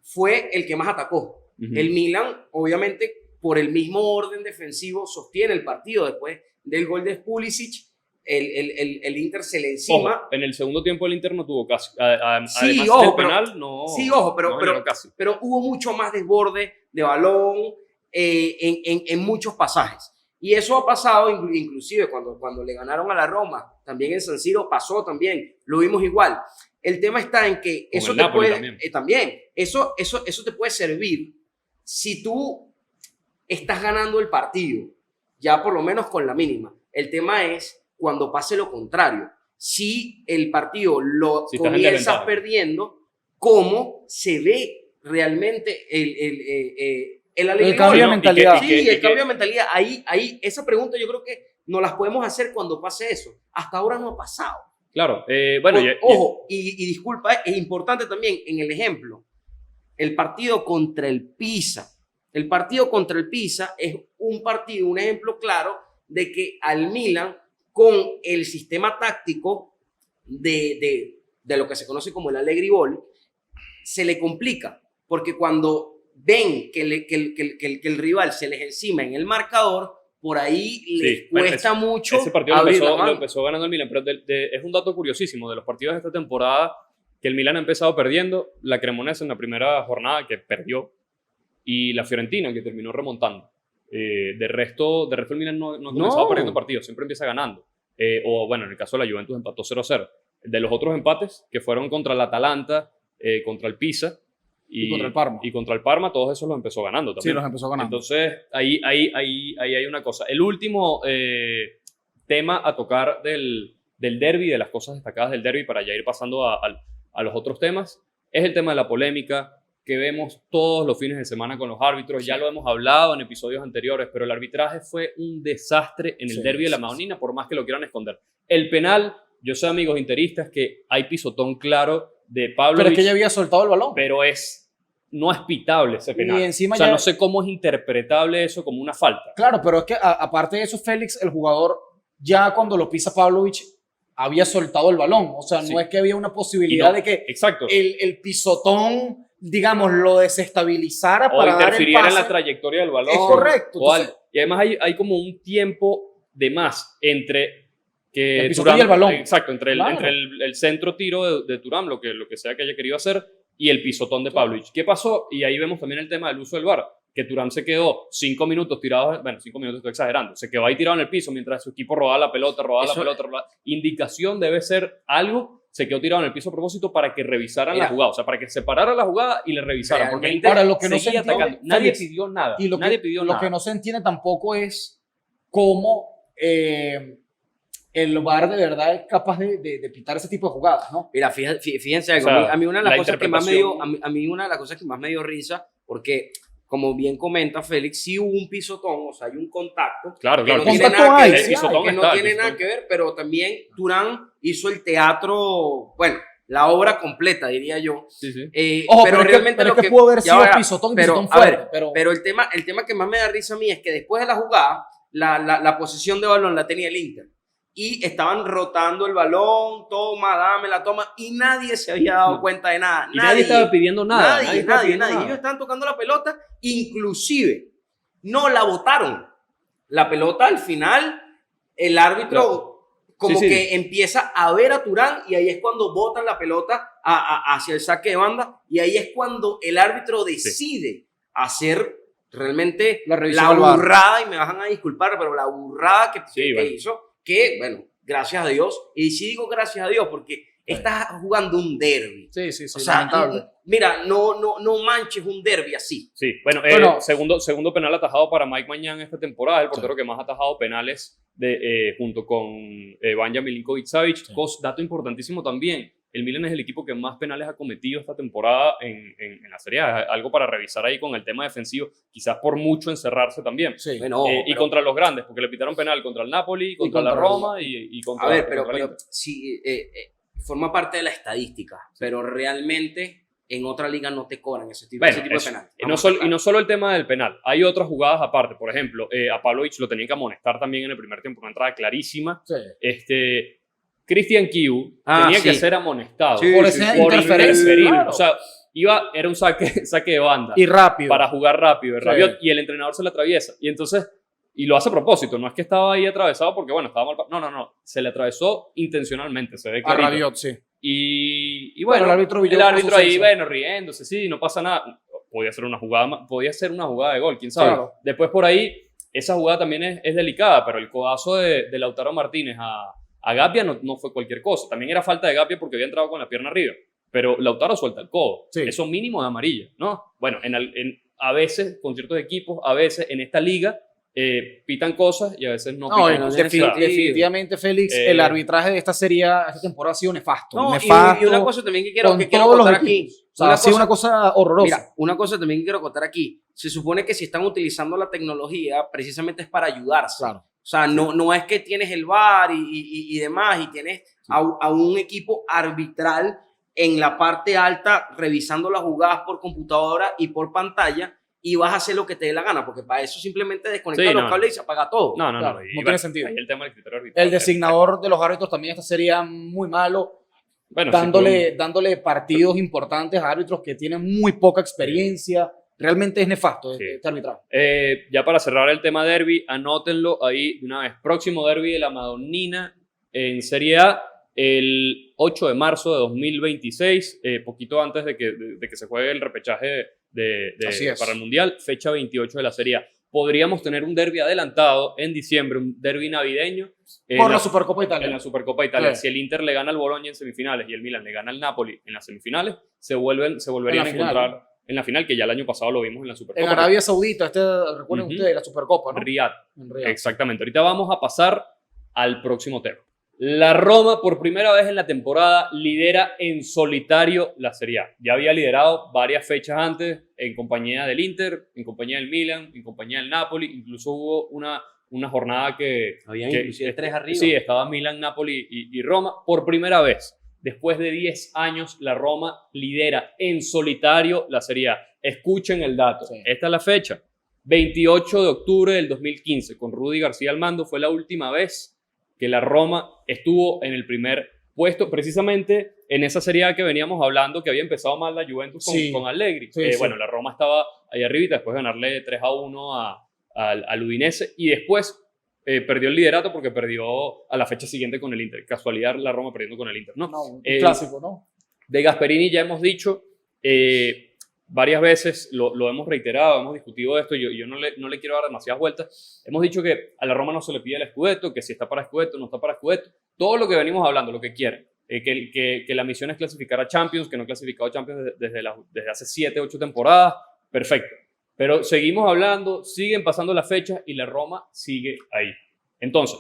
fue el que más atacó. Ujú. El Milan, obviamente, por el mismo orden defensivo, sostiene el partido. Después del gol de Pulisic, el Inter se le encima. Ojo, en el segundo tiempo el Inter no tuvo casi. Sí, Además ojo, del pero- penal, no. Sí, ojo, pero casi. pero hubo mucho más desborde de balón en muchos pasajes. Y eso ha pasado inclusive cuando le ganaron a la Roma, también en San Siro pasó también, lo vimos igual. El tema está en que Con eso el te Napoli puede, eso te puede servir si tú estás ganando el partido, ya por lo menos con la mínima. El tema es cuando pase lo contrario. Si el partido lo Si estás en comienzas desventaja. perdiendo, ¿cómo se ve realmente el Allegri? cambio de No, mentalidad. Sí, el cambio de mentalidad. Ahí, esa pregunta yo creo que nos las podemos hacer cuando pase eso. Hasta ahora no ha pasado. Claro, bueno, Ojo, y disculpa, es importante también en el ejemplo, el partido contra el Pisa. El partido contra el Pisa es un ejemplo claro de que al Milan, con el sistema táctico de lo que se conoce como el Allegri Ball, se le complica, porque cuando ven que el rival se les encima en el marcador, por ahí les cuesta mucho. Ese partido abrir lo empezó ganando el Milan, pero es un dato curiosísimo de los partidos de esta temporada, que el Milan ha empezado perdiendo, la Cremonese en la primera jornada que perdió, y la Fiorentina que terminó remontando. De resto el Milan no ha comenzado perdiendo partidos, siempre empieza ganando. O bueno, en el caso de la Juventus empató 0-0. De los otros empates, que fueron contra el Atalanta, contra el Pisa y contra el Parma, todos esos los empezó ganando también. Sí, los empezó ganando. Entonces, ahí hay una cosa. El último tema a tocar del derbi, de las cosas destacadas del derbi, para ya ir pasando a los otros temas, es el tema de la polémica que vemos todos los fines de semana con los árbitros. Ya lo hemos hablado en episodios anteriores, pero el arbitraje fue un desastre en el derbi de la Madonina, por más que lo quieran esconder. El penal, yo sé, amigos interistas, que hay pisotón claro de Pablo. Pero es que ya había soltado el balón. Pero no es pitable ese penal. Y encima no sé cómo es interpretable eso como una falta. Claro, pero es que aparte de eso, Félix, el jugador, ya cuando lo pisa Pavlovic, había soltado el balón. O sea, no es que había una posibilidad de que el pisotón, digamos, lo desestabilizara para dar el pase. O interfiriera en la trayectoria del balón. Es correcto. Entonces, y además hay como un tiempo de más entre que el pisotón y el balón. Exacto, entre el centro tiro de Thuram, lo que sea que haya querido hacer, y el pisotón de Pavlovic. ¿Qué pasó? Y ahí vemos también el tema del uso del VAR, que Thuram se quedó 5 minutos tirado, bueno, 5 minutos estoy exagerando, se quedó ahí tirado en el piso mientras su equipo rodaba la pelota. Indicación debe ser algo, se quedó tirado en el piso a propósito para que revisaran la jugada, o sea, para que se parara la jugada y le revisaran, porque Inter ahora, lo que no se entiende, atacando. Nadie pidió nada. Y lo que no se entiende tampoco es cómo el VAR de verdad es capaz de pitar ese tipo de jugadas, ¿no? Mira, fíjense algo, a mí una de las cosas que más me dio, a mí una de las cosas que más me dio risa, porque como bien comenta Félix, sí hubo un pisotón, o sea, hay un contacto. Claro. Que no tiene nada que ver, pero también Thuram hizo el teatro, bueno, la obra completa, diría yo. Sí. Ojo, pero realmente lo que pudo haber sido pisotón fuerte. Pero el tema que más me da risa a mí es que después de la jugada, la posesión de balón la tenía el Inter. Y estaban rotando el balón, toma, dame la toma, y nadie se había dado cuenta de nada. Y nadie estaba pidiendo nada. Nadie. Ellos estaban tocando la pelota, inclusive no la botaron. La pelota al final, el árbitro que empieza a ver a Thuram, y ahí es cuando botan la pelota hacia el saque de banda, y ahí es cuando el árbitro decide hacer realmente la burrada, y me van a disculpar, pero la burrada que hizo. Que, bueno, gracias a Dios, y sí digo gracias a Dios porque estás jugando un derbi. Sí, o sea, mira, no manches un derbi así. Sí, bueno, segundo penal atajado para Mike Mañán esta temporada, el portero que más ha atajado penales junto con Vanja Milinkovic-Savic. Dato importantísimo también, el Milan es el equipo que más penales ha cometido esta temporada en la Serie A. Algo para revisar ahí con el tema defensivo, quizás por mucho encerrarse también. Sí. Y contra los grandes, porque le pitaron penal contra el Napoli, contra la Roma y contra... A ver, pero sí, forma parte de la estadística, pero realmente en otra liga no te cobran ese tipo de penal. Y no solo el tema del penal, hay otras jugadas aparte. Por ejemplo, a Pavlovic lo tenían que amonestar también en el primer tiempo, una entrada clarísima. Sí. Christian Kiu tenía que ser amonestado por interferir. Claro. O sea, era un saque de banda. Y rápido. Para jugar rápido. Y el entrenador se le atraviesa. Y lo hace a propósito. No es que estaba ahí atravesado porque, bueno, estaba mal. No. Se le atravesó intencionalmente. Se ve que a Rabiot, sí. Y bueno, el árbitro ahí, riéndose. Sí, no pasa nada. Podía ser una jugada de gol, quién sabe. Claro. Después por ahí, esa jugada también es delicada, pero el codazo de Lautaro Martínez a Gapia no fue cualquier cosa. También era falta de Gapia porque había entrado con la pierna arriba. Pero Lautaro suelta el codo. Sí. Eso mínimo de amarilla, ¿no? Bueno, a veces, con ciertos equipos, a veces en esta liga, pitan cosas y a veces no pitan cosas. Definitivamente, Félix, el arbitraje de esta temporada ha sido nefasto. Y una cosa también que quiero contar aquí. O sea, ha sido una cosa horrorosa. Mira, una cosa también que quiero contar aquí. Se supone que si están utilizando la tecnología, precisamente es para ayudarse. Claro. O sea, no es que tienes el VAR y demás, y tienes a un equipo arbitral en la parte alta revisando las jugadas por computadora y por pantalla, y vas a hacer lo que te dé la gana, porque para eso simplemente desconectar los cables y se apaga todo. No tiene sentido. El tema del criterio arbitral. El designador de los árbitros también esta sería muy malo, dándole partidos importantes a árbitros que tienen muy poca experiencia. realmente es nefasto Sí. este arbitraje. Ya para cerrar el tema derby, anótenlo ahí de una vez. Próximo derby de la Madonnina en Serie A, el 8 de marzo de 2026, poquito antes de que se juegue el repechaje Así es. para el Mundial, fecha 28 de la Serie A. Podríamos tener un derby adelantado en diciembre, un derby navideño. Por la Supercopa En la Italia. Supercopa Italia. Sí. Si el Inter le gana al Bologna en semifinales y el Milan le gana al Napoli en las semifinales, se volverían a En la final. encontrar en la final, que ya el año pasado lo vimos en la Supercopa. En Arabia Saudita, recuerden Ujú. ustedes, la Supercopa, ¿no? Riyadh. En Riyadh. Exactamente. Ahorita vamos a pasar al próximo tema. La Roma, por primera vez en la temporada, lidera en solitario la Serie A. Ya había liderado varias fechas antes en compañía del Inter, en compañía del Milan, en compañía del Napoli. Incluso hubo una jornada que... Habían que- inclusive 3 arriba. Sí, estaba Milan, Napoli y Roma. Por primera vez, después de 10 años, la Roma lidera en solitario la Serie A. Escuchen el dato. Sí. Esta es la fecha. 28 de octubre del 2015, con Rudy García al mando, fue la última vez que la Roma estuvo en el primer puesto, precisamente en esa Serie A que veníamos hablando, que había empezado mal la Juventus Sí. con Allegri. Sí, sí. Bueno, la Roma estaba ahí arribita, después de ganarle 3-1 al Udinese, y después perdió el liderato porque perdió a la fecha siguiente con el Inter. Casualidad, la Roma perdiendo con el Inter, ¿no? No, un El- clásico, ¿no? De Gasperini ya hemos dicho varias veces, lo hemos reiterado, hemos discutido esto, yo no le quiero dar demasiadas vueltas. Hemos dicho que a la Roma no se le pide el Scudetto, que si está para Scudetto, no está para Scudetto. Todo lo que venimos hablando, lo que quieren. Que la misión es clasificar a Champions, que no ha clasificado a Champions desde hace 7, 8 temporadas. Perfecto. Pero seguimos hablando, siguen pasando las fechas y la Roma sigue ahí. Entonces,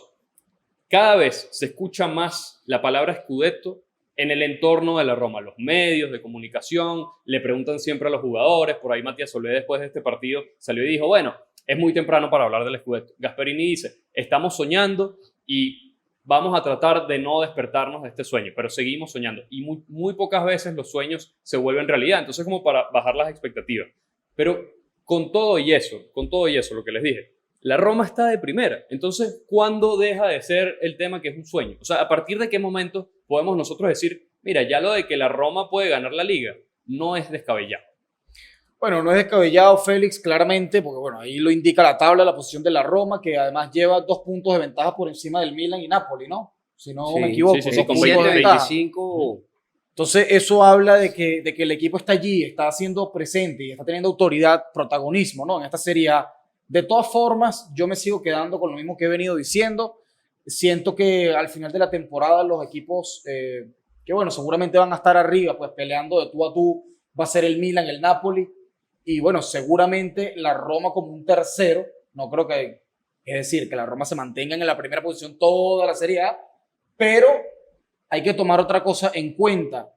cada vez se escucha más la palabra Scudetto en el entorno de la Roma. Los medios de comunicación le preguntan siempre a los jugadores. Por ahí Matías Solé, después de este partido, salió y dijo, bueno, es muy temprano para hablar del Scudetto. Gasperini dice, estamos soñando y vamos a tratar de no despertarnos de este sueño, pero seguimos soñando. Y muy pocas veces los sueños se vuelven realidad. Entonces, como para bajar las expectativas. Pero con todo y eso, lo que les dije, la Roma está de primera. Entonces, ¿cuándo deja de ser el tema que es un sueño? O sea, ¿a partir de qué momento podemos nosotros decir, mira, ya lo de que la Roma puede ganar la liga no es descabellado? Bueno, no es descabellado, Félix, claramente, porque bueno, ahí lo indica la tabla, la posición de la Roma, que además lleva 2 puntos de ventaja por encima del Milan y Napoli, ¿no? Si no me equivoco, sí, sí, 2 con puntos de 27, ventaja. 25. Entonces, eso habla de que el equipo está allí, está siendo presente y está teniendo autoridad, protagonismo, ¿no? En esta Serie A. De todas formas, yo me sigo quedando con lo mismo que he venido diciendo. Siento que al final de la temporada los equipos, que bueno, seguramente van a estar arriba, pues peleando de tú a tú, va a ser el Milan, el Napoli, y bueno, seguramente la Roma como un tercero, no creo que, es decir, que la Roma se mantenga en la primera posición toda la Serie A, pero hay que tomar otra cosa en cuenta.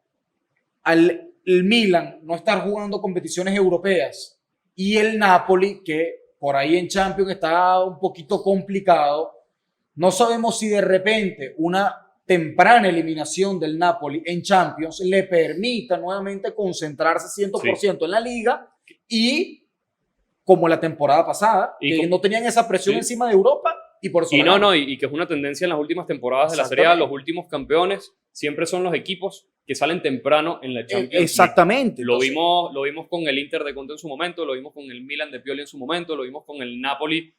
El Milan no estar jugando competiciones europeas y el Napoli, que por ahí en Champions está un poquito complicado, no sabemos si de repente una temprana eliminación del Napoli en Champions le permita nuevamente concentrarse 100% en la liga y como la temporada pasada, Y que como- no tenían esa presión sí. encima de Europa y por eso Y ganaron. y que es una tendencia en las últimas temporadas de la Serie A, Exactamente. los últimos campeones siempre son los equipos que salen temprano en la Champions League. Exactamente. Lo Entonces, vimos con el Inter de Conte en su momento, lo vimos con el Milan de Pioli en su momento, lo vimos con el Napoli.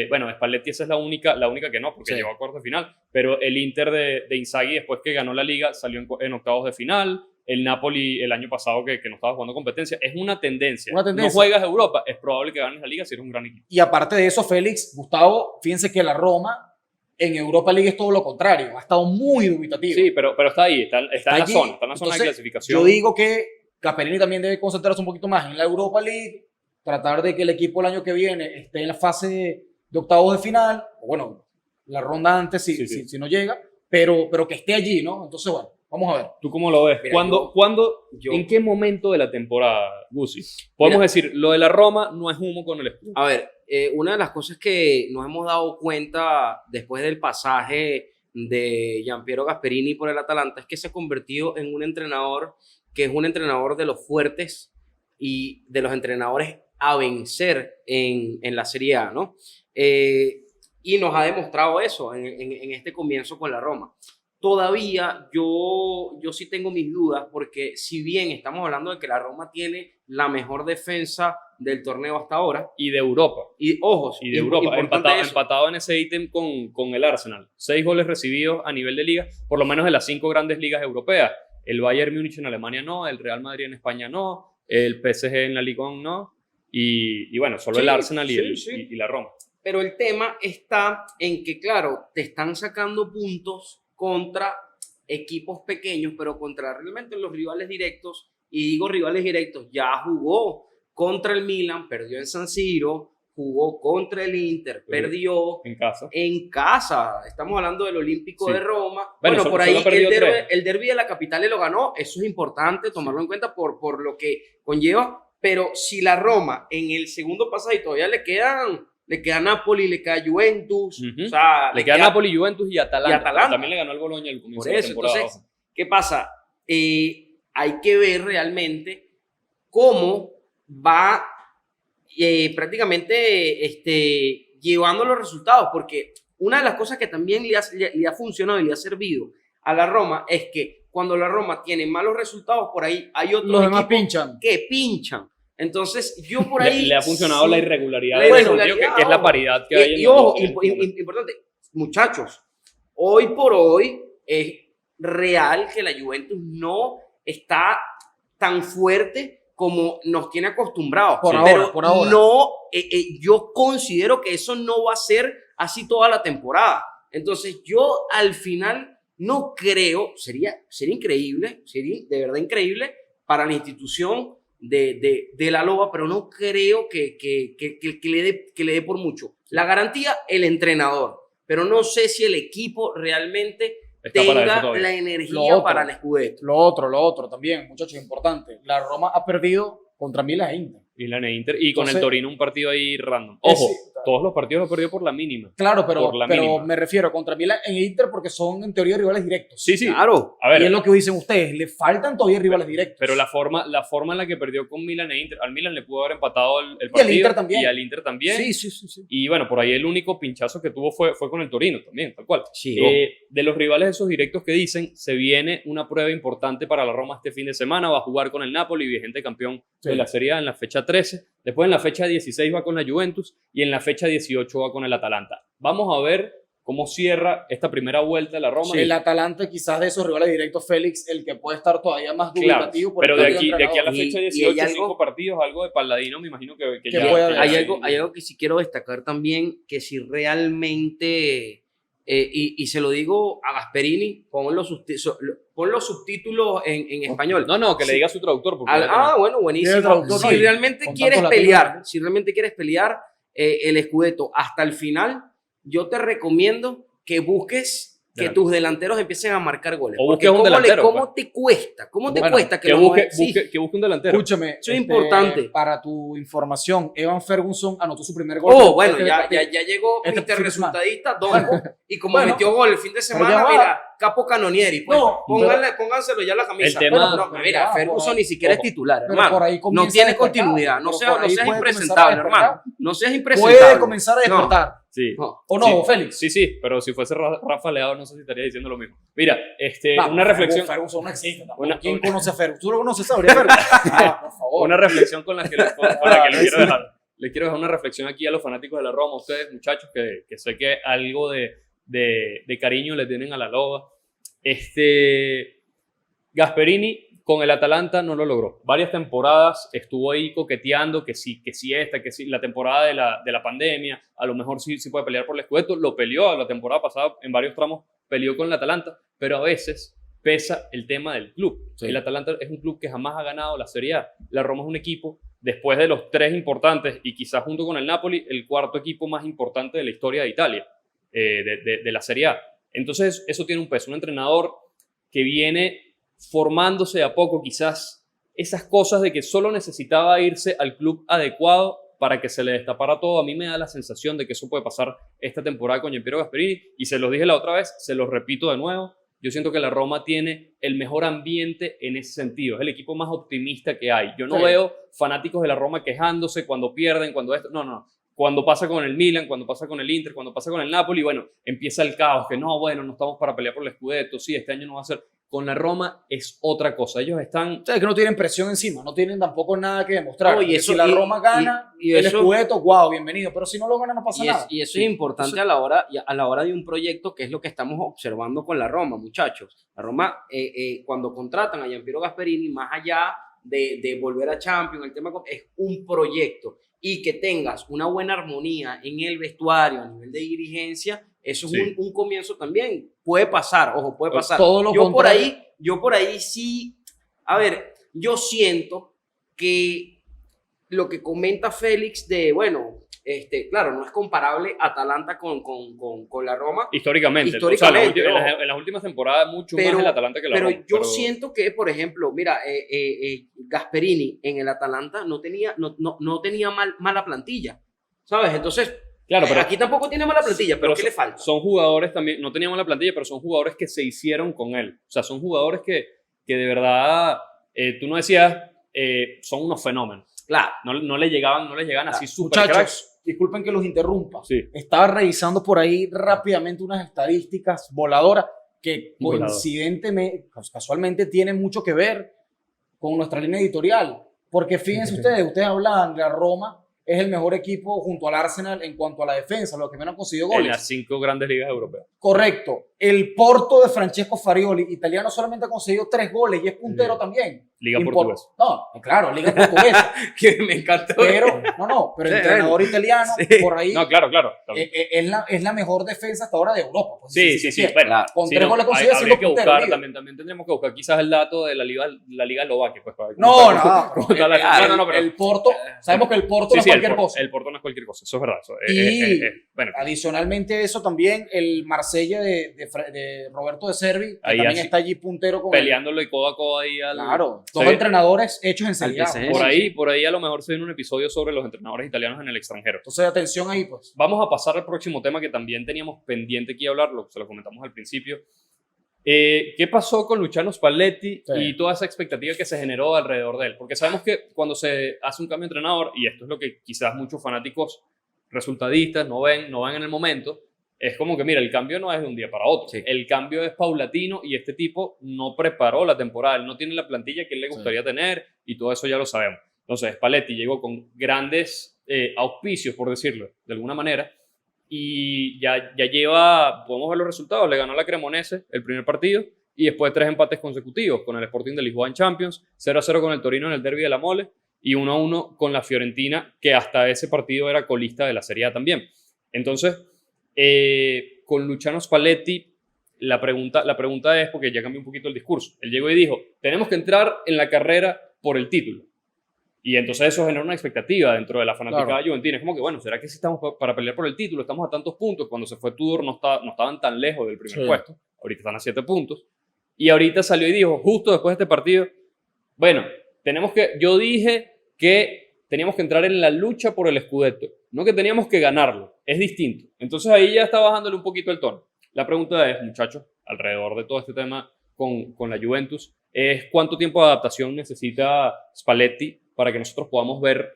Bueno, Spalletti esa es la única que no, porque Sí. llegó a cuartos de final, pero el Inter de Inzaghi, después que ganó la liga, salió en octavos de final. El Napoli el año pasado que no estaba jugando competencia. Es una tendencia. Una tendencia. No juegas a Europa, es probable que ganes la liga si eres un gran equipo. y aparte de eso, Félix, Gustavo, fíjense que la Roma en Europa League es todo lo contrario, ha estado muy dubitativo. Sí, pero está ahí, está en la allí. zona, está en la zona de Entonces, clasificación. Yo digo que Gasperini también debe concentrarse un poquito más en la Europa League, tratar de que el equipo el año que viene esté en la fase de octavos de final, o bueno, la ronda antes Sí. si no llega, pero que esté allí, ¿no? Entonces, bueno, vamos a ver. ¿Tú cómo lo ves? Mira, ¿En qué momento de la temporada, Guzzi? Podemos Mira. decir, lo de la Roma no es humo con el escudo. A ver, una de las cosas que nos hemos dado cuenta después del pasaje de Gianpiero Gasperini por el Atalanta es que se ha convertido en un entrenador que es un entrenador de los fuertes y de los entrenadores a vencer en la Serie A, ¿no? Y nos ha demostrado eso en este comienzo con la Roma. todavía yo sí tengo mis dudas, porque si bien estamos hablando de que la Roma tiene la mejor defensa del torneo hasta ahora, Y de Europa. y ojos, Y de Europa, importante eso. empatado en ese ítem con el Arsenal. 6 goles recibidos a nivel de liga, por lo menos de las 5 grandes ligas europeas. El Bayern Múnich en Alemania no, el Real Madrid en España no, el PSG en la Liga 1 no, y bueno, solo el Sí, Arsenal sí. y la Roma. Pero el tema está en que, claro, te están sacando puntos contra equipos pequeños, pero contra realmente los rivales directos. Y digo rivales directos, ya jugó contra el Milan, perdió en San Siro, jugó contra el Inter, perdió En casa. en casa. Estamos hablando del Olímpico Sí. de Roma. Bueno, Bueno, por ahí solo perdió tres. el derbi de la capital lo ganó. Eso es importante tomarlo en cuenta por lo que conlleva. Pero si la Roma en el segundo pasaje todavía le queda Napoli, le queda Juventus, Ujú. o sea, Le queda Napoli, Juventus y Atalanta. Y Atalanta. También le ganó el Bologna al comienzo por de la eso. temporada. Entonces, ¿qué pasa? Hay que ver realmente cómo va prácticamente llevando los resultados, porque una de las cosas que también le ha funcionado y le ha servido a la Roma es que cuando la Roma tiene malos resultados, por ahí hay otros Los demás equipos pinchan. que pinchan. Entonces, yo por ahí... Le ha funcionado sí, la irregularidad la del irregularidad, sentido que es la ojo. paridad que hay en Y los ojo, dos. importante, muchachos, hoy por hoy es real que la Juventus no está tan fuerte como nos tiene acostumbrados. Por Pero ahora. no, yo considero que eso no va a ser así toda la temporada. Entonces yo al final no creo, sería increíble, sería de verdad increíble para la institución de la Loba, pero no creo que le dé por mucho. La garantía, el entrenador, pero no sé si el equipo realmente Está para eso tenga todavía. la Lo energía otro. para el Scudetto. Lo otro también, muchachos, importante. La Roma ha perdido contra Milan e Inter. Milan e Inter. Y con Entonces- el Torino un partido ahí random. Ojo, Sí, todos los partidos los perdió por la mínima. Claro, pero Por la mínima. me refiero contra Milan e Inter porque son en teoría rivales directos. Sí, sí. Claro. A ver, Y es lo que dicen ustedes, le faltan todavía rivales directos. pero la forma en la que perdió con Milan e Inter, al Milan le pudo haber empatado el al partido. Inter también. Y al Inter también. Sí. Y bueno, por ahí el único pinchazo que tuvo fue con el Torino también, tal cual. Sí. De los rivales esos directos que dicen, se viene una prueba importante para la Roma este fin de semana. Va a jugar con el Napoli, vigente campeón Sí. de la Serie A en la fecha 13. Después en la fecha 16 va con la Juventus y en la fecha 18 va con el Atalanta. Vamos a ver cómo cierra esta primera vuelta de la Roma. El Atalanta quizás de esos rivales directos, Félix, el que puede estar todavía más Claro, dubitativo. por pero el de cambio aquí a la Y- fecha y hay 18, algo- 5 partidos, algo de Palladino, me imagino que Que ya... puede que ya haber. sí. Hay algo que sí quiero destacar también, que si realmente, y se lo digo a Gasperini, pon los subtítulos en español. No, que le diga a su traductor. Porque Bueno, Tiene buenísimo. traductor, Si ¿no? Y realmente con quieres tantos latinos, pelear, ¿no? si realmente quieres pelear el Scudetto hasta el final, yo te recomiendo que busques que Delante. tus delanteros empiecen a marcar goles. O Porque busques un delantero, ¿cómo te cuesta? ¿Cómo te Bueno, cuesta que lo busque, muevan? Sí. que busque un delantero. Escúchame, Eso es importante. Para tu información, Evan Ferguson anotó su primer gol. Oh, bueno, Este ya partido. llegó Este Mr. fin de semana. Resultadista, Donko, y como Bueno, metió gol el fin de ya semana, va. mira, Capo Canonieri, pues, No, pónganselo ya la camisa. El tema- No, pero mira, ya, Ferguson por- ni siquiera es ojo, titular, pero hermano. por ahí No comienza tiene a despertar, continuidad, pero no seas por ahí puede impresentable, comenzar a despertar. hermano. No seas impresentable. Puede comenzar a despertar. Sí. No. ¿O no, Sí. Félix? Sí, pero si fuese Rafa Leao no sé si estaría diciendo lo mismo. Mira, Vamos, una reflexión, Ferguson no existe tampoco. Una- ¿Quién conoce a Ferguson? ¿Tú lo conoces, Sabrina Ferguson? Por favor. una reflexión con la que le quiero sí. dejar. Le quiero dejar una reflexión aquí a los fanáticos de la Roma, a ustedes muchachos, que sé que algo de cariño le tienen a la Loba. Gasperini con el Atalanta no lo logró. Varias temporadas estuvo ahí coqueteando, que sí la temporada de la pandemia, a lo mejor sí puede pelear por el Scudetto, lo peleó la temporada pasada en varios tramos, peleó con el Atalanta, pero a veces pesa el tema del club. Sí. El Atalanta es un club que jamás ha ganado la Serie A. La Roma es un equipo, después de los 3 importantes y quizás junto con el Napoli, el cuarto equipo más importante de la historia de Italia, de la Serie A. Entonces eso tiene un peso. Un entrenador que viene formándose de a poco, quizás esas cosas de que solo necesitaba irse al club adecuado para que se le destapara todo. A mí me da la sensación de que eso puede pasar esta temporada con Gianpiero Gasperini, y se los dije la otra vez, se los repito de nuevo. Yo siento que la Roma tiene el mejor ambiente en ese sentido. Es el equipo más optimista que hay. Yo no Sí. veo fanáticos de la Roma quejándose cuando pierden, cuando esto. No. Cuando pasa con el Milan, cuando pasa con el Inter, cuando pasa con el Napoli, bueno, empieza el caos, que no, bueno, no estamos para pelear por el Scudetto, sí, este año no va a ser. Con la Roma es otra cosa, ellos están... O sea, es que no tienen presión encima, no tienen tampoco nada que demostrar. No, y eso- si la y- Roma gana, y el eso- Scudetto, wow, bienvenido. Pero si no lo gana, no pasa nada. Y eso es importante a la hora de un proyecto, que es lo que estamos observando con la Roma, muchachos. La Roma, cuando contratan a Gianpiero Gasperini, más allá de volver a Champions, el tema es un proyecto. Y que tengas una buena armonía en el vestuario, a nivel de dirigencia, eso es Sí. un comienzo también. Puede pasar, ojo, puede pasar. Todo lo contrario. Yo por ahí sí, a ver, yo siento que lo que comenta Félix de, bueno, claro, no es comparable Atalanta con la Roma, Históricamente. Históricamente, O sea, ojo. en las últimas temporadas mucho Pero- más el Atalanta que la pero Roma. yo siento que, por ejemplo, mira, Gasperini en el Atalanta no tenía mala plantilla, ¿sabes? Entonces, Claro, pero aquí tampoco tiene mala plantilla, pero ¿qué le falta? son jugadores también, no teníamos la plantilla, pero son jugadores que se hicieron con él. O sea, son jugadores que de verdad, tú no decías, son unos fenómenos. Claro. No le llegaban así súper cracks. Muchachos, disculpen que los interrumpa. Sí. Estaba revisando por ahí rápidamente unas estadísticas voladoras que Volador. coincidentemente, casualmente tienen mucho que ver con nuestra línea editorial. Porque fíjense ustedes hablaban de la Roma, es el mejor equipo junto al Arsenal en cuanto a la defensa, lo que menos han conseguido En goles. las 5 grandes ligas europeas. Correcto. El Porto de Francesco Farioli, italiano, solamente ha conseguido 3 goles y es puntero Sí. también. Liga Impor- portuguesa. No, claro, Liga Portuguesa. Que me encantó. pero Sí, entrenador italiano, sí. por ahí, No, claro. es la mejor defensa hasta ahora de Europa. Pues, Sí. es cierto. Bueno, Claro. Con sí, 3 goles conseguidos habría siendo que puntero. buscar, líder. también tendremos que buscar quizás el dato de la liga eslovaquia. Pues, para- No, cómo está la- no, pero- el Porto, sabemos que el Porto Sí, no es sí, cualquier cosa. el Porto no es cualquier cosa, eso es verdad. Eso, Y- bueno, Adicionalmente a eso también el Marsella de Roberto de Servi, que Ahí también así, está allí puntero con peleándole codo a codo ahí al... Claro, Se dos ve- entrenadores hechos en Serie A. PSG. Por ahí a lo mejor se viene un episodio sobre los entrenadores italianos en el extranjero. Entonces, atención ahí, pues. Vamos a pasar al próximo tema que también teníamos pendiente aquí hablar, se lo comentamos al principio. ¿Qué pasó con Luciano Spalletti Sí. y toda esa expectativa que se generó alrededor de él? Porque sabemos que cuando se hace un cambio de entrenador, y esto es lo que quizás muchos fanáticos resultadistas no ven en el momento, es como que, mira, el cambio no es de un día para otro. Sí. El cambio es paulatino y este tipo no preparó la temporada, él no tiene la plantilla que él le gustaría tener y todo eso ya lo sabemos. Entonces, Spalletti llegó con grandes auspicios, por decirlo de alguna manera, y ya lleva, podemos ver los resultados, le ganó a la Cremonese el primer partido y después 3 empates consecutivos con el Sporting de Lisboa en Champions, 0-0 con el Torino en el Derby de la Mole y 1-1 con la Fiorentina, que hasta ese partido era colista de la Serie A también. Entonces, con Luciano Spalletti, la pregunta es, porque ya cambió un poquito el discurso, él llegó y dijo, tenemos que entrar en la carrera por el título. Y entonces eso genera una expectativa dentro de la fanaticada Claro. juventina. Es como que, bueno, ¿será que sí estamos para pelear por el título? Estamos a tantos puntos. Cuando se fue Tudor no estaban tan lejos del primer Sí. puesto. Ahorita están a 7 puntos. Y ahorita salió y dijo, justo después de este partido, bueno, yo dije que teníamos que entrar en la lucha por el Scudetto, no que teníamos que ganarlo. Es distinto. Entonces ahí ya está bajándole un poquito el tono. La pregunta es, muchachos, alrededor de todo este tema con la Juventus, es cuánto tiempo de adaptación necesita Spalletti para que nosotros podamos ver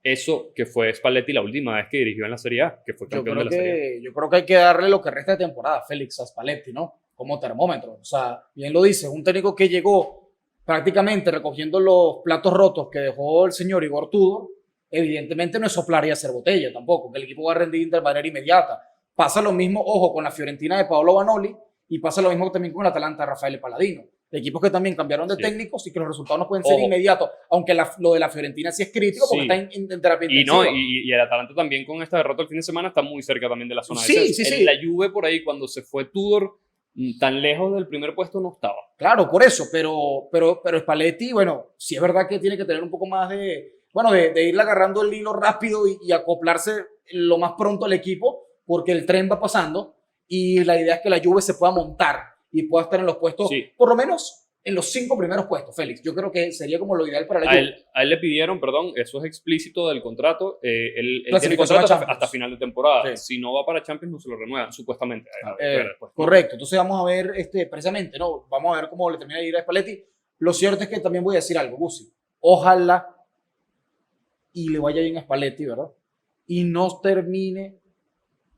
eso que fue Spalletti la última vez que dirigió en la Serie A, que fue campeón de la Serie A. Yo creo que hay que darle lo que resta de temporada, Félix, a Spalletti, ¿no? Como termómetro. O sea, bien lo dice, un técnico que llegó prácticamente recogiendo los platos rotos que dejó el señor Igor Tudor, evidentemente no es soplar y hacer botella tampoco, que el equipo va a rendir de manera inmediata. Pasa lo mismo, ojo, con la Fiorentina de Paolo Vanoli y pasa lo mismo también con el Atalanta de Rafael Palladino. De equipos que también cambiaron de Sí. técnicos y que los resultados no pueden ser Ojo. inmediatos, aunque lo de la Fiorentina sí es crítico porque Sí. está en terapia Y, no, intensiva. y el Atalanta también con esta derrota el fin de semana está muy cerca también de la zona Sí, de descenso. sí, sí. La Juve por ahí, cuando se fue Tudor, tan lejos del primer puesto no estaba. Claro, por eso, pero Spalletti, bueno, sí es verdad que tiene que tener un poco más de irle agarrando el hilo rápido y acoplarse lo más pronto al equipo, porque el tren va pasando y la idea es que la Juve se pueda montar y pueda estar en los puestos, Sí. por lo menos en los 5 primeros puestos, Félix. Yo creo que sería como lo ideal para la Juve. A él le pidieron, perdón, eso es explícito del contrato, él tiene Clasificación contrato a hasta, Champions. hasta final de temporada. Sí. Si no va para Champions, no se lo renuevan, supuestamente. A ver, después. Correcto, entonces vamos a ver precisamente, ¿no? Vamos a ver cómo le termina de ir a Spalletti. Lo cierto es que también voy a decir algo, Gusi. Ojalá y le vaya bien a Spalletti, ¿verdad? y no termine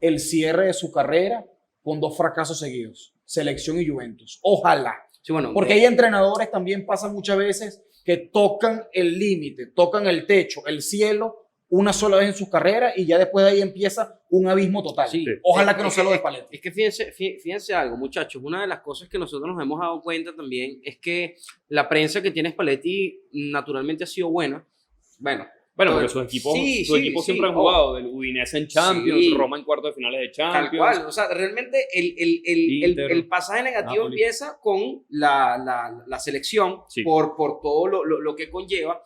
el cierre de su carrera con 2 fracasos seguidos, Selección y Juventus. Ojalá. Sí, bueno, Porque hay entrenadores, también pasa muchas veces, que tocan el límite, tocan el techo, el cielo, una sola vez en su carrera y ya después de ahí empieza un abismo total. Sí. Ojalá que no sea lo de Spalletti. Es que fíjense algo, muchachos. Una de las cosas que nosotros nos hemos dado cuenta también es que la prensa que tiene Spalletti naturalmente ha sido buena. Bueno, porque sus equipos, siempre han jugado. El Udinese en Champions, Roma en cuartos de finales de Champions. Tal cual. O sea, realmente el pasaje negativo Napoli. empieza con la selección por todo lo que conlleva.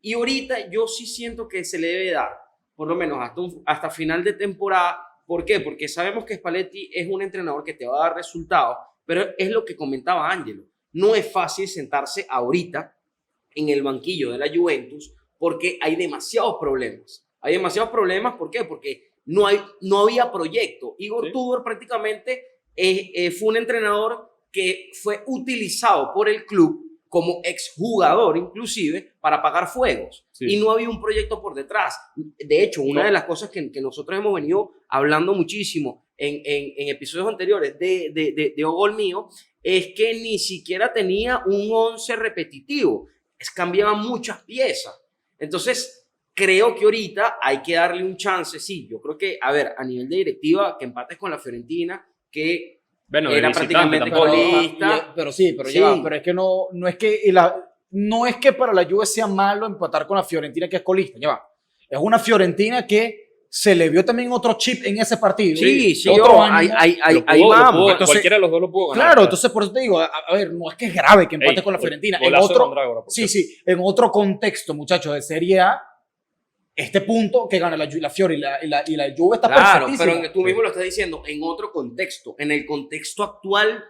Y ahorita yo sí siento que se le debe dar, por lo menos hasta final de temporada. ¿Por qué? Porque sabemos que Spalletti es un entrenador que te va a dar resultados, pero es lo que comentaba Ángelo. No es fácil sentarse ahorita en el banquillo de la Juventus porque hay demasiados problemas. Hay demasiados problemas, ¿por qué? Porque no había proyecto. Igor Tudor prácticamente fue un entrenador que fue utilizado por el club como exjugador inclusive para pagar fuegos y no había un proyecto por detrás. De hecho, una de las cosas que nosotros hemos venido hablando muchísimo en episodios anteriores de Ogol Mío es que ni siquiera tenía un 11 repetitivo, cambiaban muchas piezas. Entonces creo que ahorita hay que darle un chance. Sí, yo creo que, a ver, a nivel de directiva, que empates con la Fiorentina, que era prácticamente colista. Pero es que no es que para la Juve sea malo empatar con la Fiorentina, que es colista. Es una Fiorentina que se le vio también otro chip en ese partido. Sí, ahí vamos. Entonces, cualquiera de los dos lo pudo ganar. Claro, entonces por eso te digo, a ver, no es que es grave que empate con la Fiorentina. En otro contexto, muchachos, de Serie A, este punto que gana la Fiore y la Juve está perfectísimo. Pero tú mismo lo estás diciendo, en otro contexto. En el contexto actual,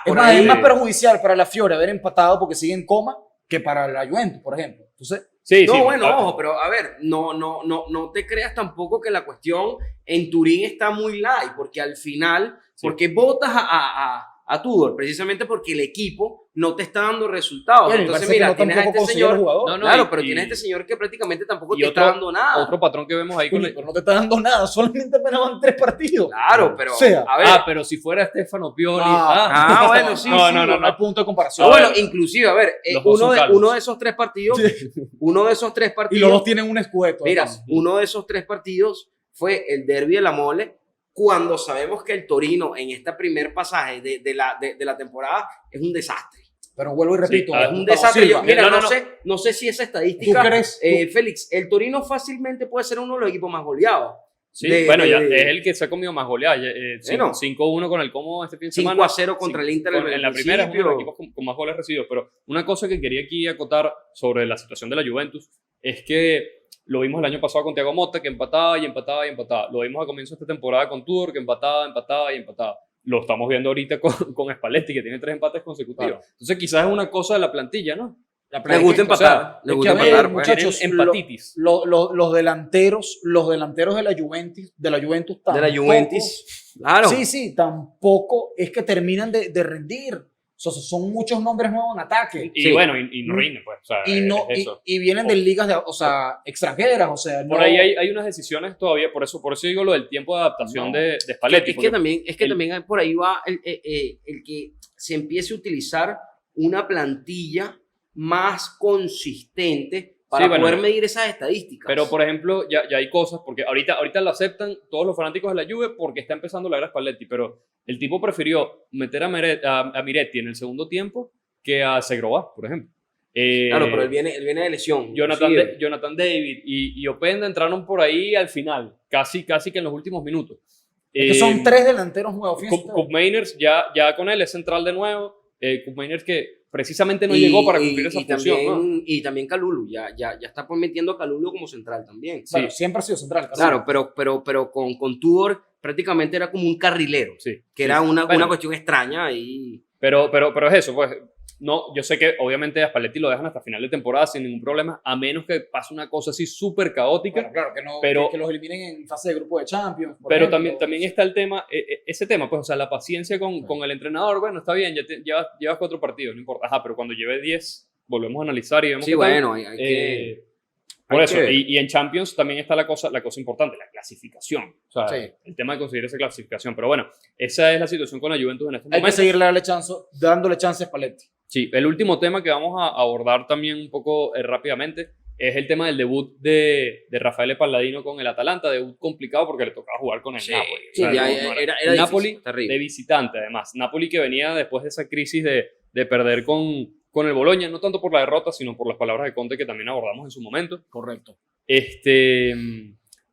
es más perjudicial para la Fiore haber empatado porque sigue en coma que para la Juventus, por ejemplo. Entonces, ojo, pero a ver, no te creas tampoco que la cuestión en Turín está muy light, porque al final, porque votas a Tudor, precisamente porque el equipo no te está dando resultados. Entonces, mira, tienes a este señor. Pero tienes a este señor que prácticamente tampoco te está dando nada. Otro patrón que vemos ahí. Pero no te está dando nada, solamente apenas van 3 partidos. Claro, pero. A ver. Pero si fuera Stefano Pioli. Bueno, sí. No hay punto de comparación. Bueno, inclusive, a ver, uno de esos 3 partidos. Y los dos tienen un escudeto. Mira, uno de esos 3 partidos fue el derbi de la Mole, cuando sabemos que el Torino en este primer pasaje de la temporada es un desastre. Pero vuelvo y repito, es un desastre. No sé si esa estadística, Félix, el Torino fácilmente puede ser uno de los equipos más goleados. Sí, es el que se ha comido más goleadas. 5-1 con el Como este fin de semana. 5-0 contra el Inter. En la primera es uno de los equipos con más goles recibidos. Pero una cosa que quería aquí acotar sobre la situación de la Juventus es que lo vimos el año pasado con Thiago Motta, que empataba y empataba y empataba. Lo vimos a comienzo de esta temporada con Tudor, que empataba y empataba. Lo estamos viendo ahorita con Spalletti, que tiene 3 empates consecutivos. Claro. Entonces quizás es una cosa de la plantilla, ¿no? Le gusta empatar. Le gusta empatar, muchachos. Empatitis. Los delanteros de la Juventus tampoco. De la Juventus, claro. Sí, tampoco es que terminan de rendir. O sea, son muchos nombres nuevos en ataque. Y no rinden, pues. O sea, y vienen de ligas extranjeras. O sea, por ahí hay unas decisiones todavía. Por eso digo lo del tiempo de adaptación de Spalletti. Es que también por ahí va el que se empiece a utilizar una plantilla más consistente para poder medir esas estadísticas. Pero, por ejemplo, ya hay cosas, porque ahorita lo aceptan todos los fanáticos de la Juve porque está empezando la era Spalletti, pero el tipo prefirió meter a Miretti en el segundo tiempo que a Segrova, por ejemplo. Claro, pero él viene de lesión. Jonathan David y Openda entraron por ahí al final, casi que en los últimos minutos. Es que son 3 delanteros nuevos. Koop Meiners ya con él es central de nuevo. Koop Meiners que precisamente no llegó para cumplir esa función. También, ¿no? Y también Kalulu, ya está metiendo a Kalulu como central también. Bueno, siempre ha sido central. Claro, pero con Tudor prácticamente era como un carrilero, que era una cuestión extraña. Pero es eso, pues. No, yo sé que obviamente a Spalletti lo dejan hasta final de temporada sin ningún problema, a menos que pase una cosa así súper caótica. Bueno, claro, que los eliminen en fase de grupo de Champions. Pero también está el tema, ese tema, pues, o sea, la paciencia con el entrenador. Bueno, está bien, llevas 4 partidos, no importa. Pero cuando lleve 10, volvemos a analizar y vemos hay que... Por Hay eso, que ver. y en Champions también está la cosa importante, la clasificación. O sea, Sí. el tema de conseguir esa clasificación. Pero bueno, esa es la situación con la Juventus en este Hay que momento. seguirle dándole chance a Spalletti. Sí, el último tema que vamos a abordar también un poco rápidamente es el tema del debut de Raffaele Palladino con el Atalanta. Debut complicado porque le tocaba jugar con el Sí, Napoli. sí, O sea, ya no era el difícil, Napoli terrible. de visitante, además. Napoli que venía después de esa crisis de perder con el Bologna, no tanto por la derrota, sino por las palabras de Conte que también abordamos en su momento. Correcto.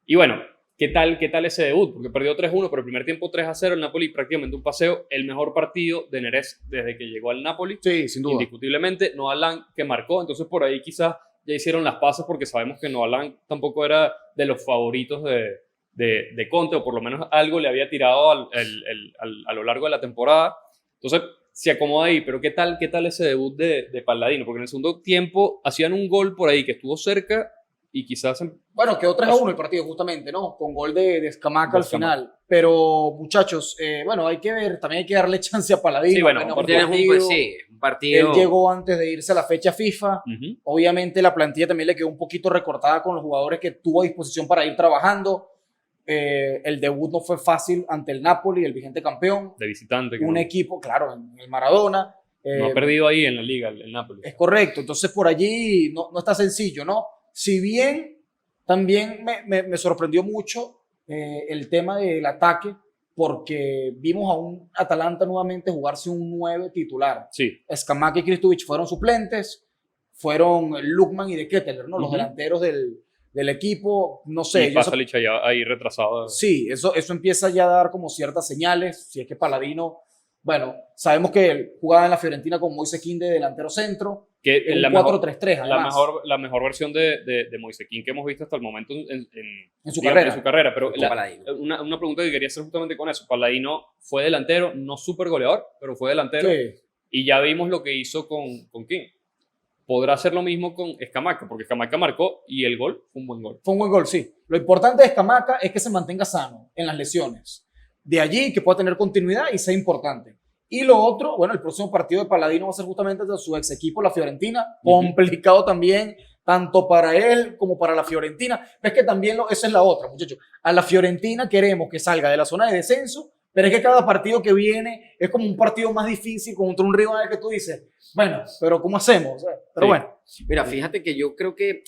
Y bueno, ¿qué tal ese debut? Porque perdió 3-1, pero el primer tiempo 3-0, el Napoli prácticamente un paseo, el mejor partido de Neres desde que llegó al Napoli, Sí, sin duda. indiscutiblemente, Noah Lang que marcó, entonces por ahí quizás ya hicieron las paces porque sabemos que Noah Lang tampoco era de los favoritos de Conte, o por lo menos algo le había tirado a lo largo de la temporada, entonces se acomoda ahí, pero ¿qué tal ese debut de Palladino? Porque en el segundo tiempo hacían un gol por ahí que estuvo cerca y quizás Bueno, quedó 3-1 el partido justamente, ¿no? Con gol de Scamacca al final. Pero, muchachos, bueno, hay que ver, también hay que darle chance a Palladino. Sí, bueno, apenas porque Tienes un partido. Él llegó antes de irse a la fecha FIFA. uh-huh. Obviamente la plantilla también le quedó un poquito recortada con los jugadores que tuvo a disposición para ir trabajando. El debut no fue fácil ante el Napoli, el vigente campeón. de visitante. Que Un no, equipo, claro, en el Maradona. no ha perdido ahí en la liga, el Napoli. Es correcto, entonces por allí no está sencillo, ¿no? Si bien también me sorprendió mucho el tema del ataque, porque vimos a un Atalanta nuevamente jugarse un 9 titular. Sí, Scamacca y Kristovic fueron suplentes, fueron Lukman y De Ketteler, ¿no? Los Ujú. delanteros del equipo, no sé. y Pasalic ahí retrasado. Sí, eso empieza ya a dar como ciertas señales, si es que Palladino, bueno, sabemos que él jugaba en la Fiorentina con Moise Kean de delantero centro, Que en la un mejor, 4-3-3 además. la mejor versión de Moise Kean que hemos visto hasta el momento en su digamos, carrera. en su carrera. Pero Con Palladino. una pregunta que quería hacer justamente con eso. Palladino fue delantero, no súper goleador, pero fue delantero. Sí. Y ya vimos lo que hizo con Kean. Podrá hacer lo mismo con Scamacca, porque Scamacca marcó y el gol fue un buen gol. Fue un buen gol, sí. Lo importante de Scamacca es que se mantenga sano en las lesiones. De allí que pueda tener continuidad y sea importante. Y lo otro, bueno, el próximo partido de Palladino va a ser justamente de su ex equipo, la Fiorentina. Complicado también, tanto para él como para la Fiorentina. Es que también esa es la otra, muchachos. A la Fiorentina queremos que salga de la zona de descenso, pero es que cada partido que viene es como un partido más difícil contra un rival que tú dices, bueno, pero ¿cómo hacemos? O sea, pero Sí. bueno. Mira, fíjate que yo creo que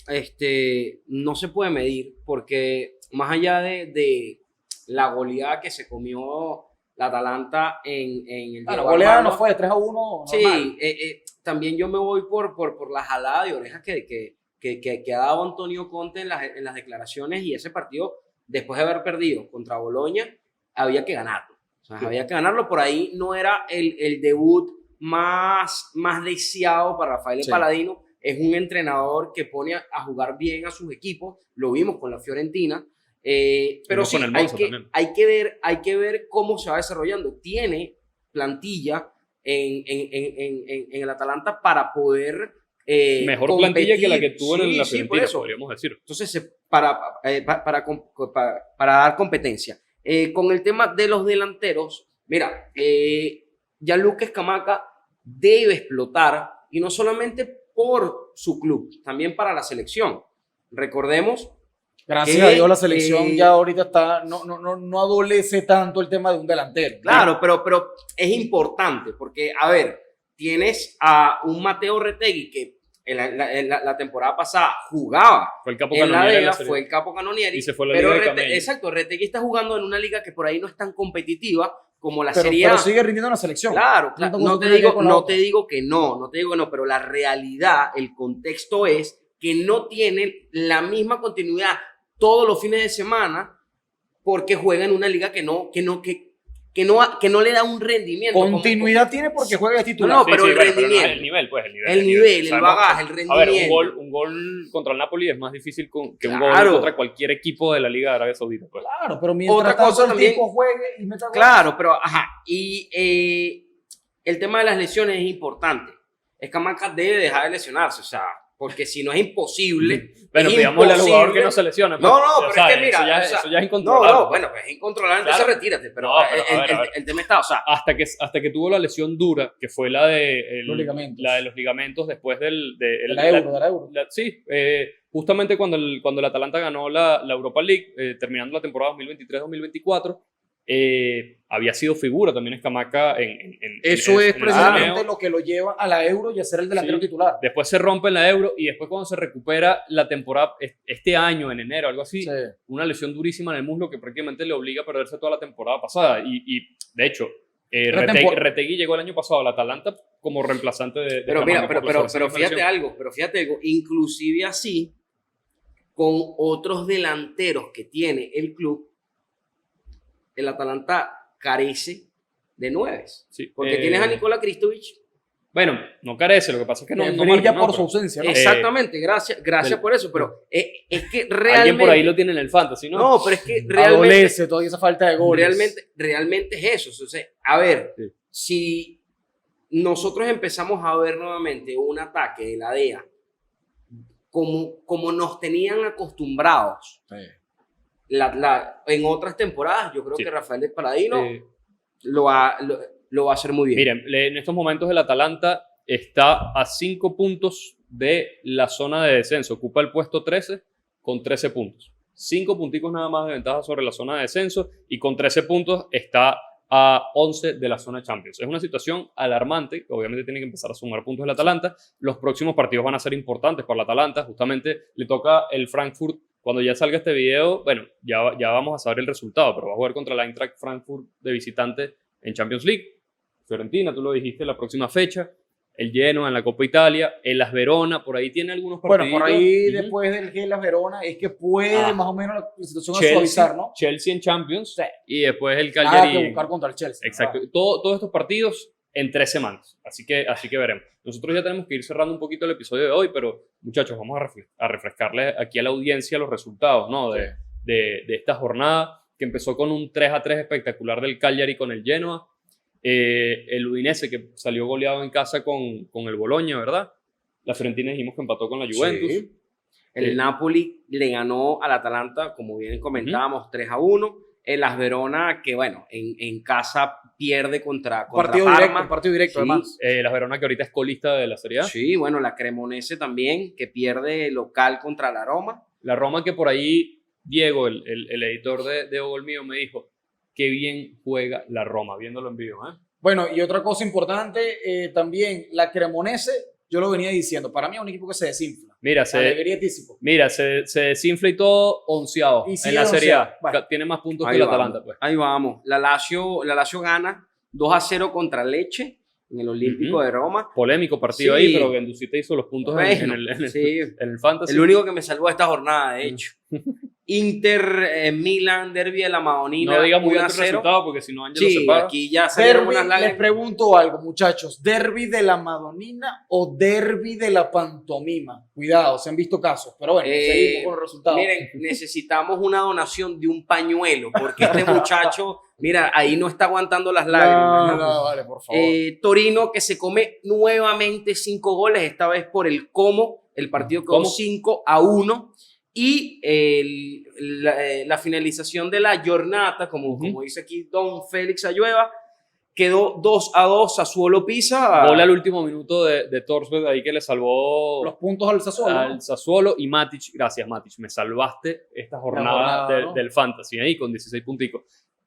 no se puede medir porque más allá de la goleada que se comió la Atalanta en el La Diego goleada Armando, no fue de 3-1. Normal. sí, también yo me voy por la jalada de orejas que ha dado Antonio Conte en las declaraciones, y ese partido, después de haber perdido contra Boloña, había que ganarlo. O sea, había que ganarlo. Por ahí no era el debut más deseado para Raffaele Sí. Palladino. Es un entrenador que pone a jugar bien a sus equipos. Lo vimos con la Fiorentina. Pero Vimos sí, con el Monza también. hay que ver cómo se va desarrollando. Tiene plantilla en el Atalanta para poder Mejor competir. plantilla que la que tuvo en la Sí, por Fiorentina, eso. podríamos decir. Entonces, para dar competencia. Con el tema de los delanteros, mira, Gianluca Scamacca debe explotar, y no solamente por su club, también para la selección. Recordemos, Gracias que, a Dios la selección ya ahorita está, no adolece tanto el tema de un delantero. claro, pero es importante porque, a ver, tienes a un Mateo Retegui que en la temporada pasada jugaba Fue el capo en la canoniere de Vega, Serie A. fue el capo canonieri, Y se fue a la pero Liga de Camello. exacto, Retegui está jugando en una liga que por ahí no es tan competitiva como la Pero Serie A. pero sigue rindiendo en la selección. Claro, no te digo que no, pero la realidad, el contexto es que no tienen la misma continuidad todos los fines de semana porque juega en una liga que no le da un rendimiento. Continuidad tiene porque juega de titular. No, pero el rendimiento. El nivel, pues. El nivel, el Sabemos bagaje, el que, rendimiento. A ver, un gol contra el Napoli es más difícil que un Claro. gol contra cualquier equipo de la Liga de Arabia Saudita. Pues. Claro, pero mientras Otra tanto cosa el también- tipo juegue y meta goles. Claro, pero ajá. Y el tema de las lesiones es importante. Scamacca debe dejar de lesionarse. O sea, porque si no es imposible. Bueno, es pidámosle al jugador que imposible. no se lesione. No, pues. pero O sea, es que mira, eso ya, o sea, eso ya es incontrolable. No, bueno, pues es incontrolable, entonces Claro. retírate. Pero, No, pero, a ver. el tema está, o sea, Hasta que tuvo la lesión dura, que fue la de, Los ligamentos. la de los ligamentos después De la Euro. sí, justamente cuando el Atalanta ganó la Europa League, terminando la temporada 2023-2024, había sido figura también Escamaca Eso es en el precisamente torneo. lo que lo lleva a la Euro y a ser el delantero Sí. titular. Después se rompe en la Euro y después cuando se recupera la temporada, este año, en enero, algo así, Sí. una lesión durísima en el muslo que prácticamente le obliga a perderse toda la temporada pasada. Y de hecho, Retegui llegó el año pasado al Atalanta como reemplazante de pero mira, Scamacca por la pero lesión. fíjate algo, inclusive así, con otros delanteros que tiene el club, el Atalanta carece de nueves. Sí, Porque tienes a Nikola Kristovic. Bueno, no carece, lo que pasa es que no brilla marca, por ¿no? su ausencia, ¿no? Exactamente, gracias por eso, pero es que realmente... Alguien por ahí lo tiene en el fantasy, ¿no? No, pero es que realmente... Adolece todavía esa falta de goles. Realmente es eso. O sea, a ver, Sí. si nosotros empezamos a ver nuevamente un ataque de la DEA como nos tenían acostumbrados en otras temporadas, yo creo Sí. que Rafael de Paladino Eh, lo va a hacer muy bien. Miren, en estos momentos el Atalanta está a 5 puntos de la zona de descenso. Ocupa el puesto 13 con 13 puntos. 5 punticos nada más de ventaja sobre la zona de descenso y con 13 puntos está a 11 de la zona Champions. Es una situación alarmante, obviamente tiene que empezar a sumar puntos el Atalanta. Los próximos partidos van a ser importantes para el Atalanta. Justamente le toca el Frankfurt. Cuando ya salga este video, bueno, ya vamos a saber el resultado, pero va a jugar contra el Eintracht Frankfurt de visitante en Champions League. Fiorentina, tú lo dijiste, la próxima fecha. El Genoa en la Copa Italia. El Las Verona, por ahí tiene algunos partidos. Bueno, por ahí Ujú. después del Gelas Verona es que puede más o menos la situación a Chelsea, suavizar, ¿no? Chelsea en Champions. Sí. Y después el Nada Cagliari. que buscar contra el Chelsea. Exacto. Todos estos partidos en 3 semanas. Así que veremos. Nosotros ya tenemos que ir cerrando un poquito el episodio de hoy, pero muchachos, vamos a refrescarle aquí a la audiencia los resultados, ¿no? de esta jornada que empezó con un 3-3 espectacular del Cagliari con el Genoa. El Udinese que salió goleado en casa con el Bologna, ¿verdad? La Fiorentina dijimos que empató con la Juventus. Sí. El Napoli le ganó al Atalanta, como bien comentábamos, 3-1. El Las Verona, que bueno, en casa pierde contra Parma. Partido directo, Sí. además. La Verona que ahorita es colista de la Serie A. Sí, bueno, la Cremonese también, que pierde local contra la Roma. La Roma que por ahí, Diego, el editor de Gol Mío, me dijo, qué bien juega la Roma, viéndolo en vivo, ¿eh? Bueno, y otra cosa importante, también la Cremonese, yo lo venía diciendo, para mí es un equipo que se desinfla. Mira, se desinfla y todo onceado Y en sigue la Serie A. onceado. Bueno. Tiene más puntos Ahí que el vamos, Atalanta, pues. Ahí vamos. La Lazio gana 2-0 contra Lecce en el Olímpico Ujú. de Roma. Polémico partido Sí. ahí, pero Gendouzi hizo los puntos Bueno, en el sí. en el Fantasy. El único que me salvó de esta jornada, de hecho. Inter Milan, derbi de la Madonina. No digas muy alto 1-0. resultado porque si no Ángelo se Sí, para. aquí ya salieron Derby, unas les lágrimas. pregunto algo, muchachos. ¿Derby de la Madonina o derby de la pantomima? Cuidado, se han visto casos, pero bueno, seguimos con los resultados. Miren, necesitamos una donación de un pañuelo, porque este muchacho, mira, ahí no está aguantando las lágrimas. no, vale, por favor. Torino que se come nuevamente 5 goles, esta vez por el Como. El partido quedó ¿Cómo? 5-1. Y la finalización de la jornada, como dice aquí Don Félix Ayueva, quedó 2-2. Sassuolo Pisa. Gol al último minuto de Torsberg ahí que le salvó Los puntos al Sassuolo, ¿no? al Sassuolo y Matic. Gracias, Matic. Me salvaste esta jornada, ¿no? del Fantasy ahí con 16 punticos.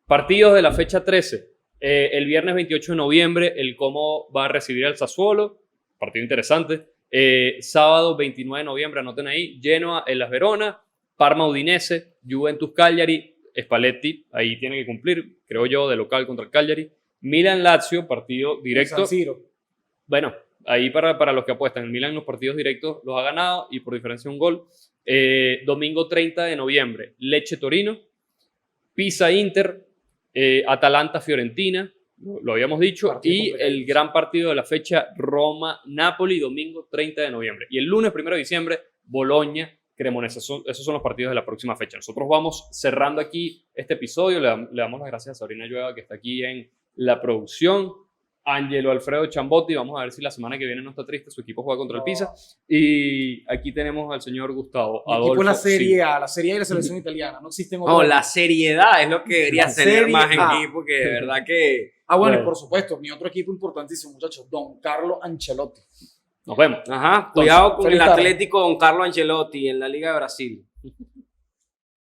Partidos de la fecha 13. El viernes 28 de noviembre, el Como va a recibir al Sassuolo. Partido interesante. Sábado 29 de noviembre, anoten ahí. Genoa en Las Verona. Parma Udinese. Juventus Cagliari. Spalletti, ahí tiene que cumplir, creo yo, de local contra el Cagliari. Milan Lazio, partido directo. San Siro. Bueno, ahí para los que apuestan, el Milan los partidos directos los ha ganado y por diferencia un gol. Domingo 30 de noviembre, Lecce Torino, Pisa Inter, Atalanta Fiorentina, lo habíamos dicho, Partido y complicado. el gran partido de la fecha Roma Napoli, domingo 30 de noviembre. Y el lunes 1 de diciembre, Boloña Cremonese. Esos son los partidos de la próxima fecha. Nosotros vamos cerrando aquí este episodio. Le damos las gracias a Sabrina Llueva, que está aquí en la producción. Angelo Alfredo Chambotti. Vamos a ver si la semana que viene no está triste. Su equipo juega contra el Pisa. Y aquí tenemos al señor Gustavo Mi Adolfo. equipo es la Serie Silva. A, la Serie A y la selección italiana. No existen otros. No, la seriedad es lo que debería La tener Serie más A. equipo, que de verdad que... Ah, bueno, Bueno. y por supuesto, mi otro equipo importantísimo, muchachos, Don Carlo Ancelotti. Nos vemos. Ajá, cuidado con feliz el tarde. Atlético Don Carlo Ancelotti en la Liga de Brasil.